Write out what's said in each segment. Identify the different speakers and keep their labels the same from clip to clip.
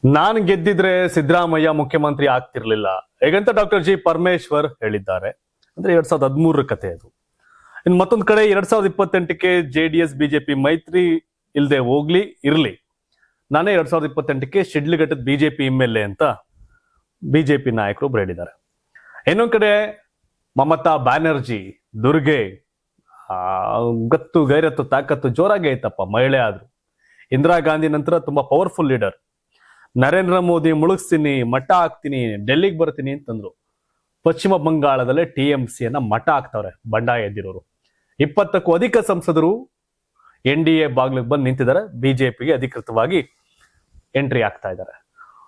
Speaker 1: ನಾನು ಗೆದ್ದಿದ್ರೆ ಸಿದ್ದರಾಮಯ್ಯ ಮುಖ್ಯಮಂತ್ರಿ ಆಗ್ತಿರ್ಲಿಲ್ಲ ಹೇಗಂತ ಡಾಕ್ಟರ್ ಜಿ ಪರಮೇಶ್ವರ್ ಹೇಳಿದ್ದಾರೆ. ಅಂದ್ರೆ 2013 ಕತೆ ಅದು. ಇನ್ನು ಮತ್ತೊಂದ್ ಕಡೆ 2028ಕ್ಕೆ JDS ಬಿಜೆಪಿ ಮೈತ್ರಿ ಇಲ್ದೆ ಇರ್ಲಿ, ನಾನೇ 2028ಕ್ಕೆ ಶಿಡ್ಲಘಟ್ಟದ ಬಿಜೆಪಿ MLA ಅಂತ ಬಿಜೆಪಿ ನಾಯಕರು ಹೇಳಿದ್ದಾರೆ. ಇನ್ನೊಂದ್ ಕಡೆ ಮಮತಾ ಬ್ಯಾನರ್ಜಿ ದುರ್ಗೆ ಗತ್ತು ಗೈರತ್ತು ತಾಕತ್ತು ಜೋರಾಗಿ ಐತಪ್ಪ. ಮಹಿಳೆ ಆದ್ರು, ಇಂದಿರಾ ಗಾಂಧಿ ನಂತರ ತುಂಬಾ ಪವರ್ಫುಲ್ ಲೀಡರ್. ನರೇಂದ್ರ ಮೋದಿ ಮುಳುಗಿಸ್ತೀನಿ, ಮಠ ಹಾಕ್ತೀನಿ, ಡೆಲ್ಲಿಗೆ ಬರ್ತೀನಿ ಅಂತಂದ್ರು. ಪಶ್ಚಿಮ ಬಂಗಾಳದಲ್ಲೇ TMCಯನ್ನ ಮಠ ಹಾಕ್ತವ್ರೆ ಬಂಡಾಯ ಎದ್ದಿರೋರು. 20ಕ್ಕೂ ಅಧಿಕ ಸಂಸದರು NDA ಬಾಗ್ಲಿಗೆ ಬಂದು ನಿಂತಿದ್ದಾರೆ, ಬಿಜೆಪಿಗೆ ಅಧಿಕೃತವಾಗಿ ಎಂಟ್ರಿ ಆಗ್ತಾ ಇದ್ದಾರೆ.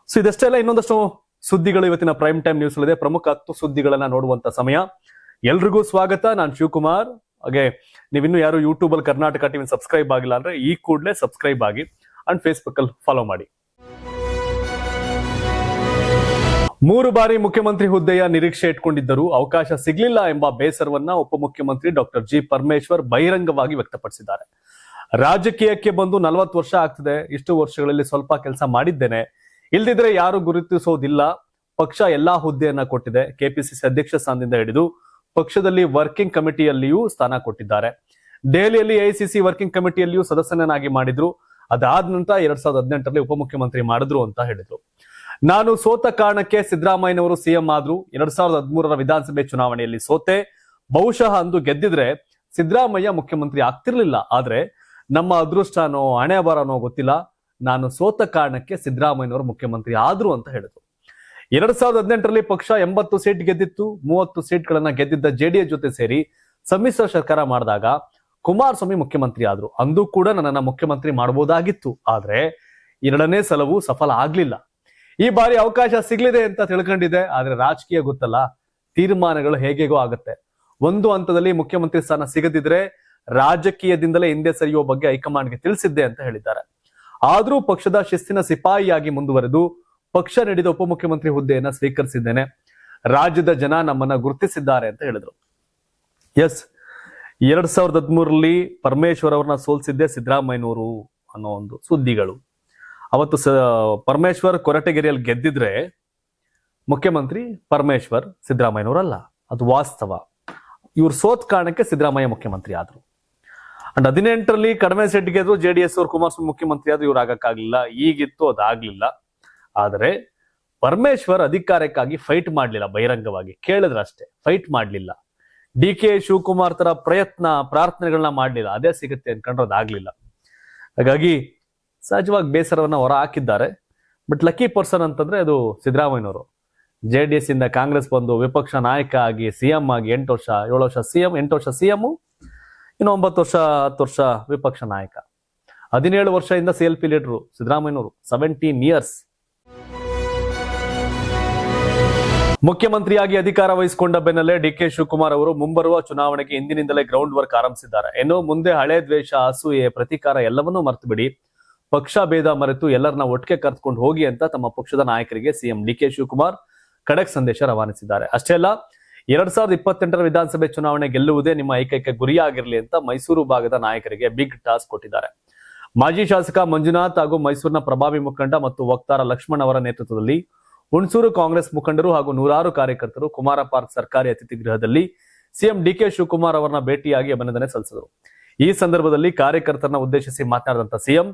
Speaker 1: ಸೊ ಇದಷ್ಟೆಲ್ಲ ಇನ್ನೊಂದಷ್ಟು ಸುದ್ದಿಗಳು ಇವತ್ತಿನ ಪ್ರೈಮ್ ಟೈಮ್ ನ್ಯೂಸ್ ಇದೆ. ಪ್ರಮುಖ 10 ಸುದ್ದಿಗಳನ್ನ ನೋಡುವಂತ ಸಮಯ. ಎಲ್ರಿಗೂ ಸ್ವಾಗತ. ನಾನು ಶಿವಕುಮಾರ್. ಹಾಗೆ ನೀವಿನ್ನೂ ಯಾರು ಯೂಟ್ಯೂಬ್ ಅಲ್ಲಿ ಕರ್ನಾಟಕ ಟಿವಿ ಸಬ್ಸ್ಕ್ರೈಬ್ ಆಗಿಲ್ಲ ಅಂದ್ರೆ ಈ ಕೂಡಲೇ ಸಬ್ಸ್ಕ್ರೈಬ್ ಆಗಿ ಅಂಡ್ ಫೇಸ್ಬುಕ್ ಅಲ್ಲಿ ಫಾಲೋ ಮಾಡಿ. 3 ಬಾರಿ ಮುಖ್ಯಮಂತ್ರಿ ಹುದ್ದೆಯ ನಿರೀಕ್ಷೆ ಇಟ್ಕೊಂಡಿದ್ದರೂ ಅವಕಾಶ ಸಿಗ್ಲಿಲ್ಲ ಎಂಬ ಬೇಸರವನ್ನ ಉಪಮುಖ್ಯಮಂತ್ರಿ ಡಾಕ್ಟರ್ ಜಿ ಪರಮೇಶ್ವರ್ ಬಹಿರಂಗವಾಗಿ ವ್ಯಕ್ತಪಡಿಸಿದ್ದಾರೆ. ರಾಜಕೀಯಕ್ಕೆ ಬಂದು 40 ವರ್ಷ ಆಗ್ತಿದೆ. ಇಷ್ಟು ವರ್ಷಗಳಲ್ಲಿ ಸ್ವಲ್ಪ ಕೆಲಸ ಮಾಡಿದ್ದೇನೆ, ಇಲ್ದಿದ್ರೆ ಯಾರು ಗುರುತಿಸೋದಿಲ್ಲ. ಪಕ್ಷ ಎಲ್ಲಾ ಹುದ್ದೆಯನ್ನ ಕೊಟ್ಟಿದೆ. ಕೆಪಿಸಿಸಿ ಅಧ್ಯಕ್ಷ ಸ್ಥಾನದಿಂದ ಹಿಡಿದು ಪಕ್ಷದಲ್ಲಿ ವರ್ಕಿಂಗ್ ಕಮಿಟಿಯಲ್ಲಿಯೂ ಸ್ಥಾನ ಕೊಟ್ಟಿದ್ದಾರೆ. ದೆಹಲಿಯಲ್ಲಿ AICC ವರ್ಕಿಂಗ್ ಕಮಿಟಿಯಲ್ಲಿಯೂ ಸದಸ್ಯನಾಗಿ ಮಾಡಿದ್ರು. ಅದಾದ ನಂತರ 2018ರಲ್ಲಿ ಉಪಮುಖ್ಯಮಂತ್ರಿ ಮಾಡಿದ್ರು ಅಂತ ಹೇಳಿದ್ರು. ನಾನು ಸೋತ ಕಾರಣಕ್ಕೆ ಸಿದ್ದರಾಮಯ್ಯನವರು CM ಆದ್ರು. 2013ರ ವಿಧಾನಸಭೆ ಚುನಾವಣೆಯಲ್ಲಿ ಸೋತೆ. ಬಹುಶಃ ಅಂದು ಗೆದ್ದಿದ್ರೆ ಸಿದ್ದರಾಮಯ್ಯ ಮುಖ್ಯಮಂತ್ರಿ ಆಗ್ತಿರ್ಲಿಲ್ಲ. ಆದ್ರೆ ನಮ್ಮ ಅದೃಷ್ಟನೋ ಹಣೆ ಬರನೋ ಗೊತ್ತಿಲ್ಲ, ನಾನು ಸೋತ ಕಾರಣಕ್ಕೆ ಸಿದ್ದರಾಮಯ್ಯನವರು ಮುಖ್ಯಮಂತ್ರಿ ಆದ್ರು ಅಂತ ಹೇಳಿದ್ರು. 2018ರಲ್ಲಿ ಪಕ್ಷ 80 ಸೀಟ್ ಗೆದ್ದಿತ್ತು. 30 ಸೀಟ್ಗಳನ್ನ ಗೆದ್ದಿದ್ದ JDS ಜೊತೆ ಸೇರಿ ಸಮ್ಮಿಶ್ರ ಸರ್ಕಾರ ಮಾಡಿದಾಗ ಕುಮಾರಸ್ವಾಮಿ ಮುಖ್ಯಮಂತ್ರಿ ಆದ್ರು. ಅಂದು ಕೂಡ ನನ್ನನ್ನ ಮುಖ್ಯಮಂತ್ರಿ ಮಾಡಬಹುದಾಗಿತ್ತು. ಆದ್ರೆ 2ನೇ ಸಲವೂ ಸಫಲ ಆಗ್ಲಿಲ್ಲ. ಈ ಬಾರಿ ಅವಕಾಶ ಸಿಗ್ಲಿದೆ ಅಂತ ತಿಳ್ಕೊಂಡಿದೆ. ಆದ್ರೆ ರಾಜಕೀಯ ಗೊತ್ತಲ್ಲ, ತೀರ್ಮಾನಗಳು ಹೇಗೇಗೋ ಆಗುತ್ತೆ. ಒಂದು ಹಂತದಲ್ಲಿ ಮುಖ್ಯಮಂತ್ರಿ ಸ್ಥಾನ ಸಿಗದಿದ್ರೆ ರಾಜಕೀಯದಿಂದಲೇ ಹಿಂದೆ ಸರಿಯುವ ಬಗ್ಗೆ ಹೈಕಮಾಂಡ್ಗೆ ತಿಳಿಸಿದ್ದೆ ಅಂತ ಹೇಳಿದ್ದಾರೆ. ಆದ್ರೂ ಪಕ್ಷದ ಶಿಸ್ತಿನ ಸಿಪಾಯಿಯಾಗಿ ಮುಂದುವರೆದು ಪಕ್ಷ ನೀಡಿದ ಉಪಮುಖ್ಯಮಂತ್ರಿ ಹುದ್ದೆಯನ್ನ ಸ್ವೀಕರಿಸಿದ್ದೇನೆ. ರಾಜ್ಯದ ಜನ ನಮ್ಮನ್ನ ಗುರುತಿಸಿದ್ದಾರೆ ಅಂತ ಹೇಳಿದ್ರು. ಎಸ್, 2013ರಲ್ಲಿ ಪರಮೇಶ್ವರ್ ಅವ್ರನ್ನ ಸೋಲ್ಸಿದ್ದೆ ಸಿದ್ದರಾಮಯ್ಯನವರು ಅನ್ನೋ ಒಂದು ಸುದ್ದಿಗಳು. ಅವತ್ತು ಪರಮೇಶ್ವರ್ ಕೊರಟಗೆರೆಯಲ್ಲಿ ಗೆದ್ದಿದ್ರೆ ಮುಖ್ಯಮಂತ್ರಿ ಪರಮೇಶ್ವರ್, ಸಿದ್ದರಾಮಯ್ಯನವರಲ್ಲ. ಅದು ವಾಸ್ತವ. ಇವ್ರು ಸೋತ್ ಕಾರಣಕ್ಕೆ ಸಿದ್ದರಾಮಯ್ಯ ಮುಖ್ಯಮಂತ್ರಿ ಆದ್ರು. ಅಂಡ್ 18ರಲ್ಲಿ ಕಡಿಮೆ ಸೀಟ್ ಗೆದ್ರು JDS ಅವರು, ಕುಮಾರಸ್ವಾಮಿ ಮುಖ್ಯಮಂತ್ರಿ ಆದ್ರು. ಇವ್ರು ಆಗಕ್ಕಾಗ್ಲಿಲ್ಲ. ಈಗಿತ್ತು, ಅದಾಗ್ಲಿಲ್ಲ. ಆದರೆ ಪರಮೇಶ್ವರ್ ಅಧಿಕಾರಕ್ಕಾಗಿ ಫೈಟ್ ಮಾಡ್ಲಿಲ್ಲ. ಬಹಿರಂಗವಾಗಿ ಕೇಳಿದ್ರ ಅಷ್ಟೇ, ಫೈಟ್ ಮಾಡ್ಲಿಲ್ಲ. DK ಶಿವಕುಮಾರ್ ತರ ಪ್ರಯತ್ನ ಪ್ರಾರ್ಥನೆಗಳನ್ನ ಮಾಡ್ಲಿಲ್ಲ. ಅದೇ ಸಿಗುತ್ತೆ ಅನ್ಕೊಂಡ್ರೆ ಅದಾಗ್ಲಿಲ್ಲ. ಹಾಗಾಗಿ ಸಹಜವಾಗಿ ಬೇಸರವನ್ನ ಹೊರ ಹಾಕಿದ್ದಾರೆ. ಬಟ್ ಲಕ್ಕಿ ಪರ್ಸನ್ ಅಂತಂದ್ರೆ ಅದು ಸಿದ್ದರಾಮಯ್ಯನವರು. JDS ಇಂದ ಕಾಂಗ್ರೆಸ್ ಬಂದು ವಿಪಕ್ಷ ನಾಯಕ ಆಗಿ CM ಆಗಿ 8 ವರ್ಷ 7 ವರ್ಷ CM, 8 ವರ್ಷ CM, ಇನ್ನು 9 ವರ್ಷ 10 ವರ್ಷ ವಿಪಕ್ಷ ನಾಯಕ. 17 ವರ್ಷದಿಂದ CLP ಲೀಡರು ಸಿದ್ದರಾಮಯ್ಯನವರು. 17 ಇಯರ್ಸ್ ಮುಖ್ಯಮಂತ್ರಿಯಾಗಿ ಅಧಿಕಾರ ವಹಿಸಿಕೊಂಡ ಬೆನ್ನಲ್ಲೇ DK ಶಿವಕುಮಾರ್ ಅವರು ಮುಂಬರುವ ಚುನಾವಣೆಗೆ ಇಂದಿನಿಂದಲೇ ಗ್ರೌಂಡ್ ವರ್ಕ್ ಆರಂಭಿಸಿದ್ದಾರೆ. ಇನ್ನು ಮುಂದೆ ಹಳೆ ದ್ವೇಷ, ಅಸೂಯೆ, ಪ್ರತೀಕಾರ ಎಲ್ಲವನ್ನೂ ಮರೆತು ಬಿಡಿ, ಪಕ್ಷ ಭೇದ ಮರೆತು ಎಲ್ಲರನ್ನ ಒಟ್ಟಿಗೆ ಕರೆದುಕೊಂಡು ಹೋಗಿ ಅಂತ ತಮ್ಮ ಪಕ್ಷದ ನಾಯಕರಿಗೆ CM DK ಶಿವಕುಮಾರ್ ಖಡಕ್ ಸಂದೇಶ ರವಾನಿಸಿದ್ದಾರೆ. ಅಷ್ಟೇ ಅಲ್ಲ, 2028ರ ವಿಧಾನಸಭೆ ಚುನಾವಣೆ ಗೆಲ್ಲುವುದೇ ನಿಮ್ಮ ಏಕೈಕ ಗುರಿಯಾಗಿರಲಿ ಅಂತ ಮೈಸೂರು ಭಾಗದ ನಾಯಕರಿಗೆ ಬಿಗ್ ಟಾಸ್ಕ್ ಕೊಟ್ಟಿದ್ದಾರೆ. ಮಾಜಿ ಶಾಸಕ ಮಂಜುನಾಥ್ ಹಾಗೂ ಮೈಸೂರಿನ ಪ್ರಭಾವಿ ಮುಖಂಡ ಮತ್ತು ವಕ್ತಾರ ಲಕ್ಷ್ಮಣ್ ಅವರ ನೇತೃತ್ವದಲ್ಲಿ ಹುಣಸೂರು ಕಾಂಗ್ರೆಸ್ ಮುಖಂಡರು ಹಾಗೂ ನೂರಾರು ಕಾರ್ಯಕರ್ತರು ಕುಮಾರ ಪಾರ್ಕ್ ಸರ್ಕಾರಿ ಅತಿಥಿ ಗೃಹದಲ್ಲಿ CM DK ಶಿವಕುಮಾರ್ ಅವರನ್ನ ಭೇಟಿಯಾಗಿ ಅಭಿನಂದನೆ ಸಲ್ಲಿಸಿದರು. ಈ ಸಂದರ್ಭದಲ್ಲಿ ಕಾರ್ಯಕರ್ತರನ್ನ ಉದ್ದೇಶಿಸಿ ಮಾತನಾಡಿದಂತ CM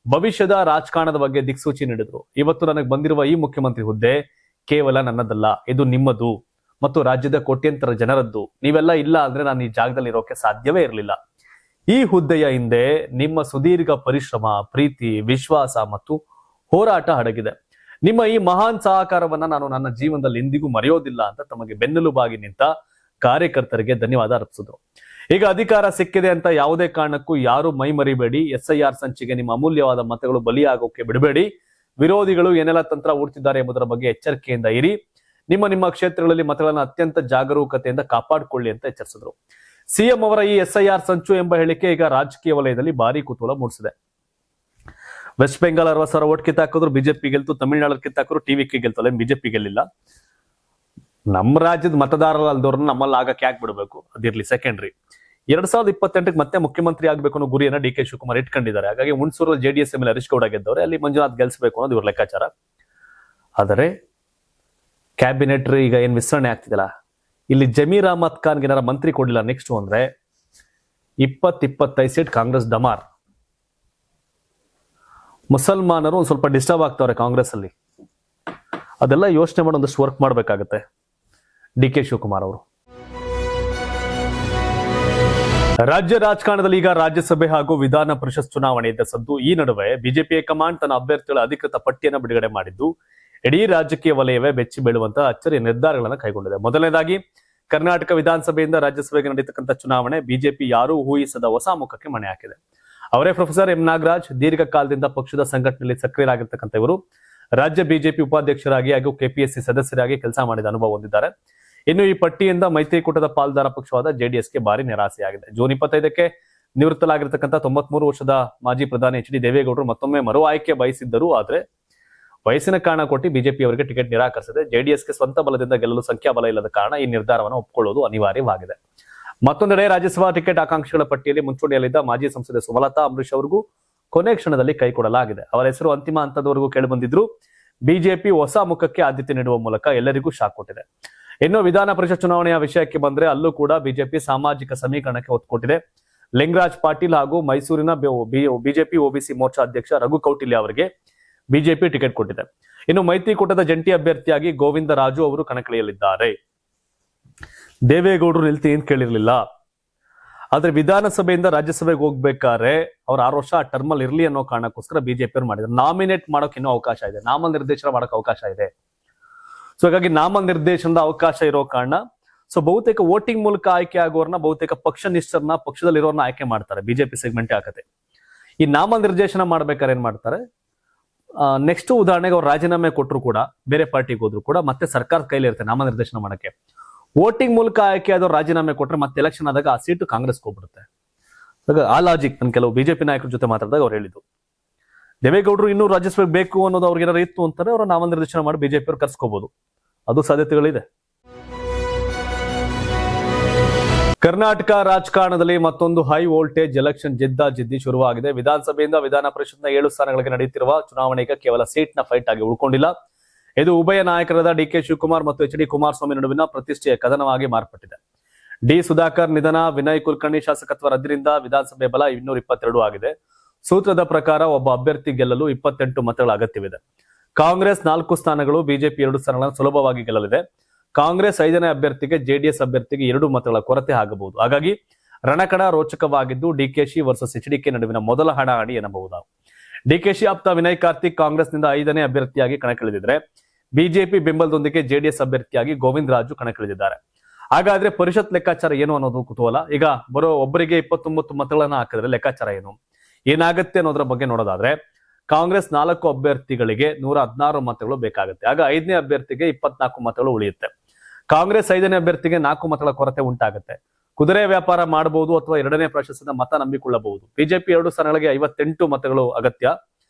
Speaker 1: ಭವಿಷ್ಯದ ರಾಜಕಾರಣದ ಬಗ್ಗೆ ದಿಕ್ಸೂಚಿ ನೀಡಿದ್ರು. ಇವತ್ತು ನನಗೆ ಬಂದಿರುವ ಈ ಮುಖ್ಯಮಂತ್ರಿ ಹುದ್ದೆ ಕೇವಲ ನನ್ನದಲ್ಲ, ಇದು ನಿಮ್ಮದು ಮತ್ತು ರಾಜ್ಯದ ಕೋಟ್ಯಂತರ ಜನರದ್ದು. ನೀವೆಲ್ಲ ಇಲ್ಲ ಅಂದ್ರೆ ನಾನು ಈ ಜಾಗದಲ್ಲಿ ಇರೋಕೆ ಸಾಧ್ಯವೇ ಇರಲಿಲ್ಲ. ಈ ಹುದ್ದೆಯ ಹಿಂದೆ ನಿಮ್ಮ ಸುದೀರ್ಘ ಪರಿಶ್ರಮ, ಪ್ರೀತಿ, ವಿಶ್ವಾಸ ಮತ್ತು ಹೋರಾಟ ಅಡಗಿದೆ. ನಿಮ್ಮ ಈ ಮಹಾನ್ ಸಹಕಾರವನ್ನ ನಾನು ನನ್ನ ಜೀವನದಲ್ಲಿ ಎಂದಿಗೂ ಮರೆಯೋದಿಲ್ಲ ಅಂತ ತಮಗೆ ಬೆನ್ನೆಲುಬಾಗಿ ನಿಂತ ಕಾರ್ಯಕರ್ತರಿಗೆ ಧನ್ಯವಾದ ಅರ್ಪಿಸಿದ್ರು. ಈಗ ಅಧಿಕಾರ ಸಿಕ್ಕಿದೆ ಅಂತ ಯಾವುದೇ ಕಾರಣಕ್ಕೂ ಯಾರು ಮೈ ಮರಿಬೇಡಿ. SIR ಸಂಚಿಗೆ ನಿಮ್ಮ ಅಮೂಲ್ಯವಾದ ಮತಗಳು ಬಲಿಯಾಗೋಕೆ ಬಿಡಬೇಡಿ. ವಿರೋಧಿಗಳು ಏನೆಲ್ಲ ತಂತ್ರ ಹೂಡ್ತಿದ್ದಾರೆ ಎಂಬುದರ ಬಗ್ಗೆ ಎಚ್ಚರಿಕೆಯಿಂದ ಇರಿ. ನಿಮ್ಮ ಕ್ಷೇತ್ರಗಳಲ್ಲಿ ಮತಗಳನ್ನ ಅತ್ಯಂತ ಜಾಗರೂಕತೆಯಿಂದ ಕಾಪಾಡಿಕೊಳ್ಳಿ ಅಂತ ಎಚ್ಚರಿಸಿದ್ರು. CM ಅವರ ಈ SIR ಸಂಚು ಎಂಬ ಹೇಳಿಕೆ ಈಗ ರಾಜಕೀಯ ವಲಯದಲ್ಲಿ ಭಾರಿ ಕುತೂಹಲ ಮೂಡಿಸಿದೆ. ವೆಸ್ಟ್ ಬೆಂಗಾಲ್ 60,000 ಓಟ್ ಕಿತ್ತಾಕಿದ್ರು, ಬಿಜೆಪಿ ಗೆಲ್ತು. ತಮಿಳುನಾಡು ಕಿತ್ತಾಕಿದ್ರು, TVK ಗೆಲ್ತಲ್ಲ, ಬಿಜೆಪಿ ಗೆಲ್ಲಿಲ್ಲ. ನಮ್ಮ ರಾಜ್ಯದ ಮತದಾರರ ಅಲ್ದವ್ರನ್ನ ನಮ್ಮಲ್ಲಿ ಆಗಕ್ಕೆ ಯಾಕೆ ಬಿಡಬೇಕು, ಅದಿರ್ಲಿ ಸೆಕೆಂಡ್ರಿ. 2028ಕ್ಕೆ ಮತ್ತೆ ಮುಖ್ಯಮಂತ್ರಿ ಆಗ್ಬೇಕು ಅನ್ನೋ ಗುರಿಯನ್ನ ಡಿ ಕೆ ಶಿವಕುಮಾರ್ ಇಟ್ಕೊಂಡಿದ್ದಾರೆ. ಹಾಗಾಗಿ ಹುಣಸೂರು ಜೆಡಿಎಸ್ ಮೇಲೆ ಹರೀಶ್ ಗೌಡ ಗೆದ್ದವ್ರೆ, ಅಲ್ಲಿ ಮಂಜುನಾಥ್ ಗೆಲ್ಸ್ಬೇಕು ಅನ್ನೋದು ಇವ್ರ ಲೆಕ್ಕಾಚಾರ. ಆದರೆ ಕ್ಯಾಬಿನೆಟ್ ಈಗ ಏನ್ ವಿಸ್ತರಣೆ ಆಗ್ತಿದಲ್ಲ, ಇಲ್ಲಿ ಜಮೀರ್ ಅಹಮದ್ ಖಾನ್ಗೆ ಏನಾರ ಮಂತ್ರಿ ಕೊಡಲಿಲ್ಲ ನೆಕ್ಸ್ಟ್ ಅಂದ್ರೆ 20-25 ಸೀಟ್ ಕಾಂಗ್ರೆಸ್ ಡಮಾರ್. ಮುಸಲ್ಮಾನರು ಒಂದ್ ಸ್ವಲ್ಪ ಡಿಸ್ಟರ್ಬ್ ಆಗ್ತಾವ್ರೆ ಕಾಂಗ್ರೆಸ್ ಅಲ್ಲಿ. ಅದೆಲ್ಲ ಯೋಚನೆ ಮಾಡಿ ಒಂದಷ್ಟು ವರ್ಕ್ ಮಾಡ್ಬೇಕಾಗತ್ತೆ ಡಿ ಕೆ ಶಿವಕುಮಾರ್ ಅವರು. ರಾಜ್ಯ ರಾಜಕಾರಣದಲ್ಲಿ ಈಗ ರಾಜ್ಯಸಭೆ ಹಾಗೂ ವಿಧಾನ ಪರಿಷತ್ ಚುನಾವಣೆ ಇದ್ದ ಸದ್ದು. ಈ ನಡುವೆ ಬಿಜೆಪಿ ಹೈಕಮಾಂಡ್ ತನ್ನ ಅಭ್ಯರ್ಥಿಗಳ ಅಧಿಕೃತ ಪಟ್ಟಿಯನ್ನು ಬಿಡುಗಡೆ ಮಾಡಿದ್ದು ಇಡೀ ರಾಜಕೀಯ ವಲಯವೇ ಬೆಚ್ಚಿ ಬೀಳುವಂತಹ ಅಚ್ಚರಿಯ ನಿರ್ಧಾರಗಳನ್ನು ಕೈಗೊಂಡಿದೆ. ಮೊದಲನೇದಾಗಿ ಕರ್ನಾಟಕ ವಿಧಾನಸಭೆಯಿಂದ ರಾಜ್ಯಸಭೆಗೆ ನಡೆಯತಕ್ಕಂಥ ಚುನಾವಣೆ ಬಿಜೆಪಿ ಯಾರೂ ಊಹಿಸದ ಹೊಸ ಮುಖಕ್ಕೆ ಮಣೆ ಹಾಕಿದೆ. ಅವರೇ ಪ್ರೊಫೆಸರ್ ಎಂ ನಾಗರಾಜ್. ದೀರ್ಘಕಾಲದಿಂದ ಪಕ್ಷದ ಸಂಘಟನೆಯಲ್ಲಿ ಸಕ್ರಿಯರಾಗಿರ್ತಕ್ಕಂಥ ಇವರು ರಾಜ್ಯ ಬಿಜೆಪಿ ಉಪಾಧ್ಯಕ್ಷರಾಗಿ ಹಾಗೂ ಕೆಪಿಎಸ್ಸಿ ಸದಸ್ಯರಾಗಿ ಕೆಲಸ ಮಾಡಿದ ಅನುಭವ ಹೊಂದಿದ್ದಾರೆ. ಇನ್ನು ಈ ಪಟ್ಟಿಯಿಂದ ಮೈತ್ರಿಕೂಟದ ಪಾಲ್ದಾರ ಪಕ್ಷವಾದ ಜೆಡಿಎಸ್ಗೆ ಭಾರಿ ನಿರಾಸೆಯಾಗಿದೆ. ಜೂನ್ 25ಕ್ಕೆ ನಿವೃತ್ತಲಾಗಿರ್ತಕ್ಕಂಥ 93 ವರ್ಷದ ಮಾಜಿ ಪ್ರಧಾನಿ ಎಚ್ ಡಿ ದೇವೇಗೌಡರು ಮತ್ತೊಮ್ಮೆ ಮರು ಆಯ್ಕೆ ಬಯಸಿದ್ದರು. ಆದ್ರೆ ವಯಸ್ಸಿನ ಕಾರಣ ಕೊಟ್ಟು ಬಿಜೆಪಿ ಅವರಿಗೆ ಟಿಕೆಟ್ ನಿರಾಕರಿಸಿದೆ. ಜೆಡಿಎಸ್ಗೆ ಸ್ವಂತ ಬಲದಿಂದ ಗೆಲ್ಲಲು ಸಂಖ್ಯಾಬಲ ಇಲ್ಲದ ಕಾರಣ ಈ ನಿರ್ಧಾರವನ್ನು ಒಪ್ಪಿಕೊಳ್ಳುವುದು ಅನಿವಾರ್ಯವಾಗಿದೆ. ಮತ್ತೊಂದೆಡೆ ರಾಜ್ಯಸಭಾ ಟಿಕೆಟ್ ಆಕಾಂಕ್ಷಿಗಳ ಪಟ್ಟಿಯಲ್ಲಿ ಮುಂಚೂಣಿಯಲ್ಲಿದ್ದ ಮಾಜಿ ಸಂಸದೆ ಸುಮಲತಾ ಅಂಬರೀಶ್ ಅವರಿಗೂ ಕೊನೆ ಕ್ಷಣದಲ್ಲಿ ಕೈ ಕೊಡಲಾಗಿದೆ. ಅವರ ಹೆಸರು ಅಂತಿಮ ಹಂತದವರೆಗೂ ಕೇಳಿಬಂದಿದ್ರು. ಬಿಜೆಪಿ ಹೊಸ ಮುಖಕ್ಕೆ ಆದ್ಯತೆ ನೀಡುವ ಮೂಲಕ ಎಲ್ಲರಿಗೂ ಶಾಕ್ ಕೊಟ್ಟಿದೆ. ಇನ್ನು ವಿಧಾನ ಪರಿಷತ್ ಚುನಾವಣೆಯ ವಿಷಯಕ್ಕೆ ಬಂದ್ರೆ ಅಲ್ಲೂ ಕೂಡ ಬಿಜೆಪಿ ಸಾಮಾಜಿಕ ಸಮೀಕರಣಕ್ಕೆ ಒತ್ತು ಕೊಟ್ಟಿದೆ. ಲಿಂಗರಾಜ್ ಪಾಟೀಲ್ ಹಾಗೂ ಮೈಸೂರಿನ ಬಿಜೆಪಿ ಒಬಿಸಿ ಮೋರ್ಚಾ ಅಧ್ಯಕ್ಷ ರಘು ಕೌಟಿಲ್ಯ ಅವರಿಗೆ ಬಿಜೆಪಿ ಟಿಕೆಟ್ ಕೊಟ್ಟಿದೆ. ಇನ್ನು ಮೈತ್ರಿಕೂಟದ ಜಂಟಿ ಅಭ್ಯರ್ಥಿಯಾಗಿ ಗೋವಿಂದ ರಾಜು ಅವರು ಕಣಕ್ಕಿಳಿಯಲಿದ್ದಾರೆ. ದೇವೇಗೌಡರು ನಿಲ್ತಿ ಏನ್ ಕೇಳಿರ್ಲಿಲ್ಲ. ಆದ್ರೆ ವಿಧಾನಸಭೆಯಿಂದ ರಾಜ್ಯಸಭೆಗೆ ಹೋಗ್ಬೇಕಾದ್ರೆ ಅವ್ರು 6 ವರ್ಷ ಟರ್ಮ್ ಅಲ್ಲಿ ಇರ್ಲಿ ಅನ್ನೋ ಕಾರಣಕ್ಕೋಸ್ಕರ ಬಿಜೆಪಿ ಅವ್ರು ಮಾಡಿದ್ರು. ನಾಮಿನೇಟ್ ಮಾಡೋಕೆ ಇನ್ನೂ ಅವಕಾಶ ಇದೆ, ನಾಮ ನಿರ್ದೇಶನ ಮಾಡೋಕೆ ಅವಕಾಶ ಇದೆ. ಸೊ ಹಾಗಾಗಿ ನಾಮ ನಿರ್ದೇಶನದ ಅವಕಾಶ ಇರೋ ಕಾರಣ ಬಹುತೇಕ ವೋಟಿಂಗ್ ಮೂಲಕ ಆಯ್ಕೆ ಆಗೋರ್ನ, ಬಹುತೇಕ ಪಕ್ಷ ನಿಷ್ಠರನ್ನ, ಪಕ್ಷದಲ್ಲಿರೋರ್ನ ಆಯ್ಕೆ ಮಾಡ್ತಾರೆ. ಬಿಜೆಪಿ ಸೆಗ್ಮೆಂಟ್ ಆಗತ್ತೆ. ಈ ನಾಮ ನಿರ್ದೇಶನ ಮಾಡ್ಬೇಕಾದ್ರೆ ಏನ್ ಮಾಡ್ತಾರೆ, ನೆಕ್ಸ್ಟ್ ಉದಾಹರಣೆಗೆ ಅವ್ರು ರಾಜೀನಾಮೆ ಕೊಟ್ಟರು ಕೂಡ, ಬೇರೆ ಪಾರ್ಟಿಗೆ ಹೋದ್ರು ಕೂಡ ಮತ್ತೆ ಸರ್ಕಾರದ ಕೈಲಿ ಇರುತ್ತೆ ನಾಮ ನಿರ್ದೇಶನ ಮಾಡಕ್ಕೆ. ವೋಟಿಂಗ್ ಮೂಲಕ ಆಯ್ಕೆ ಆದವ್ರು ರಾಜೀನಾಮೆ ಕೊಟ್ರೆ ಮತ್ತೆ ಎಲೆಕ್ಷನ್ ಆದಾಗ ಆ ಸೀಟು ಕಾಂಗ್ರೆಸ್ಗೆ ಹೋಗ್ಬಿಡುತ್ತೆ. ಆ ಲಾಜಿಕ್ ನಾನು ಕೆಲವು ಬಿಜೆಪಿ ನಾಯಕರ ಜೊತೆ ಮಾತಾಡಿದಾಗ ಅವ್ರು ಹೇಳಿದ್ದು. ದೇವೇಗೌಡರು ಇನ್ನೂ ರಾಜ್ಯಸಭೆಗೆ ಬೇಕು ಅನ್ನೋದು ಅವ್ರಿಗೆ ಏನಾರು ಇತ್ತು ಅಂತಾರೆ ಅವ್ರ ನಾಮ ನಿರ್ದೇಶನ ಮಾಡಿ ಬಿಜೆಪಿ ಅವ್ರು ಕರ್ಸ್ಕೋಬಹುದು. ಅದು ಸಾಧ್ಯತೆಗಳಿದೆ. ಕರ್ನಾಟಕ ರಾಜಕಾರಣದಲ್ಲಿ ಮತ್ತೊಂದು ಹೈ ವೋಲ್ಟೇಜ್ ಎಲೆಕ್ಷನ್ ಜಿದ್ದಿ ಶುರುವಾಗಿದೆ. ವಿಧಾನಸಭೆಯಿಂದ ವಿಧಾನ ಪರಿಷತ್ನ 7 ಸ್ಥಾನಗಳಿಗೆ ನಡೆಯುತ್ತಿರುವ ಚುನಾವಣೆ ಈಗ ಕೇವಲ ಸೀಟ್ನ ಫೈಟ್ ಆಗಿ ಉಳ್ಕೊಂಡಿಲ್ಲ. ಇದು ಉಭಯ ನಾಯಕರಾದ ಡಿ ಕೆ ಶಿವಕುಮಾರ್ ಮತ್ತು ಎಚ್ ಡಿ ಕುಮಾರಸ್ವಾಮಿ ನಡುವಿನ ಪ್ರತಿಷ್ಠೆಯ ಕದನವಾಗಿ ಮಾರ್ಪಟ್ಟಿದೆ. ಡಿ ಸುಧಾಕರ್ ನಿಧನ, ವಿನಯ್ ಕುಲಕರ್ಣಿ ಶಾಸಕತ್ವ ರದ್ದಿನಿಂದ ವಿಧಾನಸಭೆ ಬಲ 222 ಆಗಿದೆ. ಸೂತ್ರದ ಪ್ರಕಾರ ಒಬ್ಬ ಅಭ್ಯರ್ಥಿ ಗೆಲ್ಲಲು 28 ಮತಗಳ ಅಗತ್ಯವಿದೆ. ಕಾಂಗ್ರೆಸ್ 4 ಸ್ಥಾನಗಳು, ಬಿಜೆಪಿ 2 ಸ್ಥಾನಗಳನ್ನು ಸುಲಭವಾಗಿ ಗೆಲ್ಲಲಿದೆ. ಕಾಂಗ್ರೆಸ್ 5ನೇ ಅಭ್ಯರ್ಥಿಗೆ, ಜೆಡಿಎಸ್ ಅಭ್ಯರ್ಥಿಗೆ 2 ಮತಗಳ ಕೊರತೆ ಆಗಬಹುದು. ಹಾಗಾಗಿ ರಣಕಣ ರೋಚಕವಾಗಿದ್ದು ಡಿಕೆಶಿ ವರ್ಸಸ್ ಎಚ್ಡಿಕೆ ನಡುವಿನ ಮೊದಲ ಹಣಾಹಣಿ ಎನ್ನಬಹುದು. ಡಿಕೆಶಿ ಆಪ್ತ ವಿನಯ್ ಕಾರ್ತಿಕ್ ಕಾಂಗ್ರೆಸ್ನಿಂದ 5ನೇ ಅಭ್ಯರ್ಥಿಯಾಗಿ ಕಣಕ್ಕಿಳಿದಿದ್ರೆ, ಬಿಜೆಪಿ ಬೆಂಬಲದೊಂದಿಗೆ ಜೆಡಿಎಸ್ ಅಭ್ಯರ್ಥಿಯಾಗಿ ಗೋವಿಂದ ರಾಜು ಕಣಕ್ಕಿಳಿದಿದ್ದಾರೆ. ಹಾಗಾದ್ರೆ ಪರಿಷತ್ ಲೆಕ್ಕಾಚಾರ ಏನು ಅನ್ನೋದು ಕುತೂಹಲ. ಈಗ ಬರೋ ಒಬ್ಬರಿಗೆ 29 ಮತಗಳನ್ನ ಹಾಕಿದ್ರೆ ಲೆಕ್ಕಾಚಾರ ಏನಾಗುತ್ತೆ ಅನ್ನೋದ್ರ ಬಗ್ಗೆ ನೋಡೋದಾದ್ರೆ, ಕಾಂಗ್ರೆಸ್ 4 ಅಭ್ಯರ್ಥಿಗಳಿಗೆ 116 ಮತಗಳು ಬೇಕಾಗುತ್ತೆ. ಆಗ 5ನೇ ಅಭ್ಯರ್ಥಿಗೆ 24 ಮತಗಳು ಉಳಿಯುತ್ತೆ. ಕಾಂಗ್ರೆಸ್ 5ನೇ ಅಭ್ಯರ್ಥಿಗೆ 4 ಮತಗಳ ಕೊರತೆ ಉಂಟಾಗುತ್ತೆ. ಕುದುರೆ ವ್ಯಾಪಾರ ಮಾಡಬಹುದು ಅಥವಾ 2ನೇ ಪ್ರಾಶಸ್ತ್ಯದ ಮತ ನಂಬಿಕೊಳ್ಳಬಹುದು. ಬಿಜೆಪಿ 2 ಸ್ಥಾನಗಳಿಗೆ 58 ಮತಗಳು ಅಗತ್ಯ.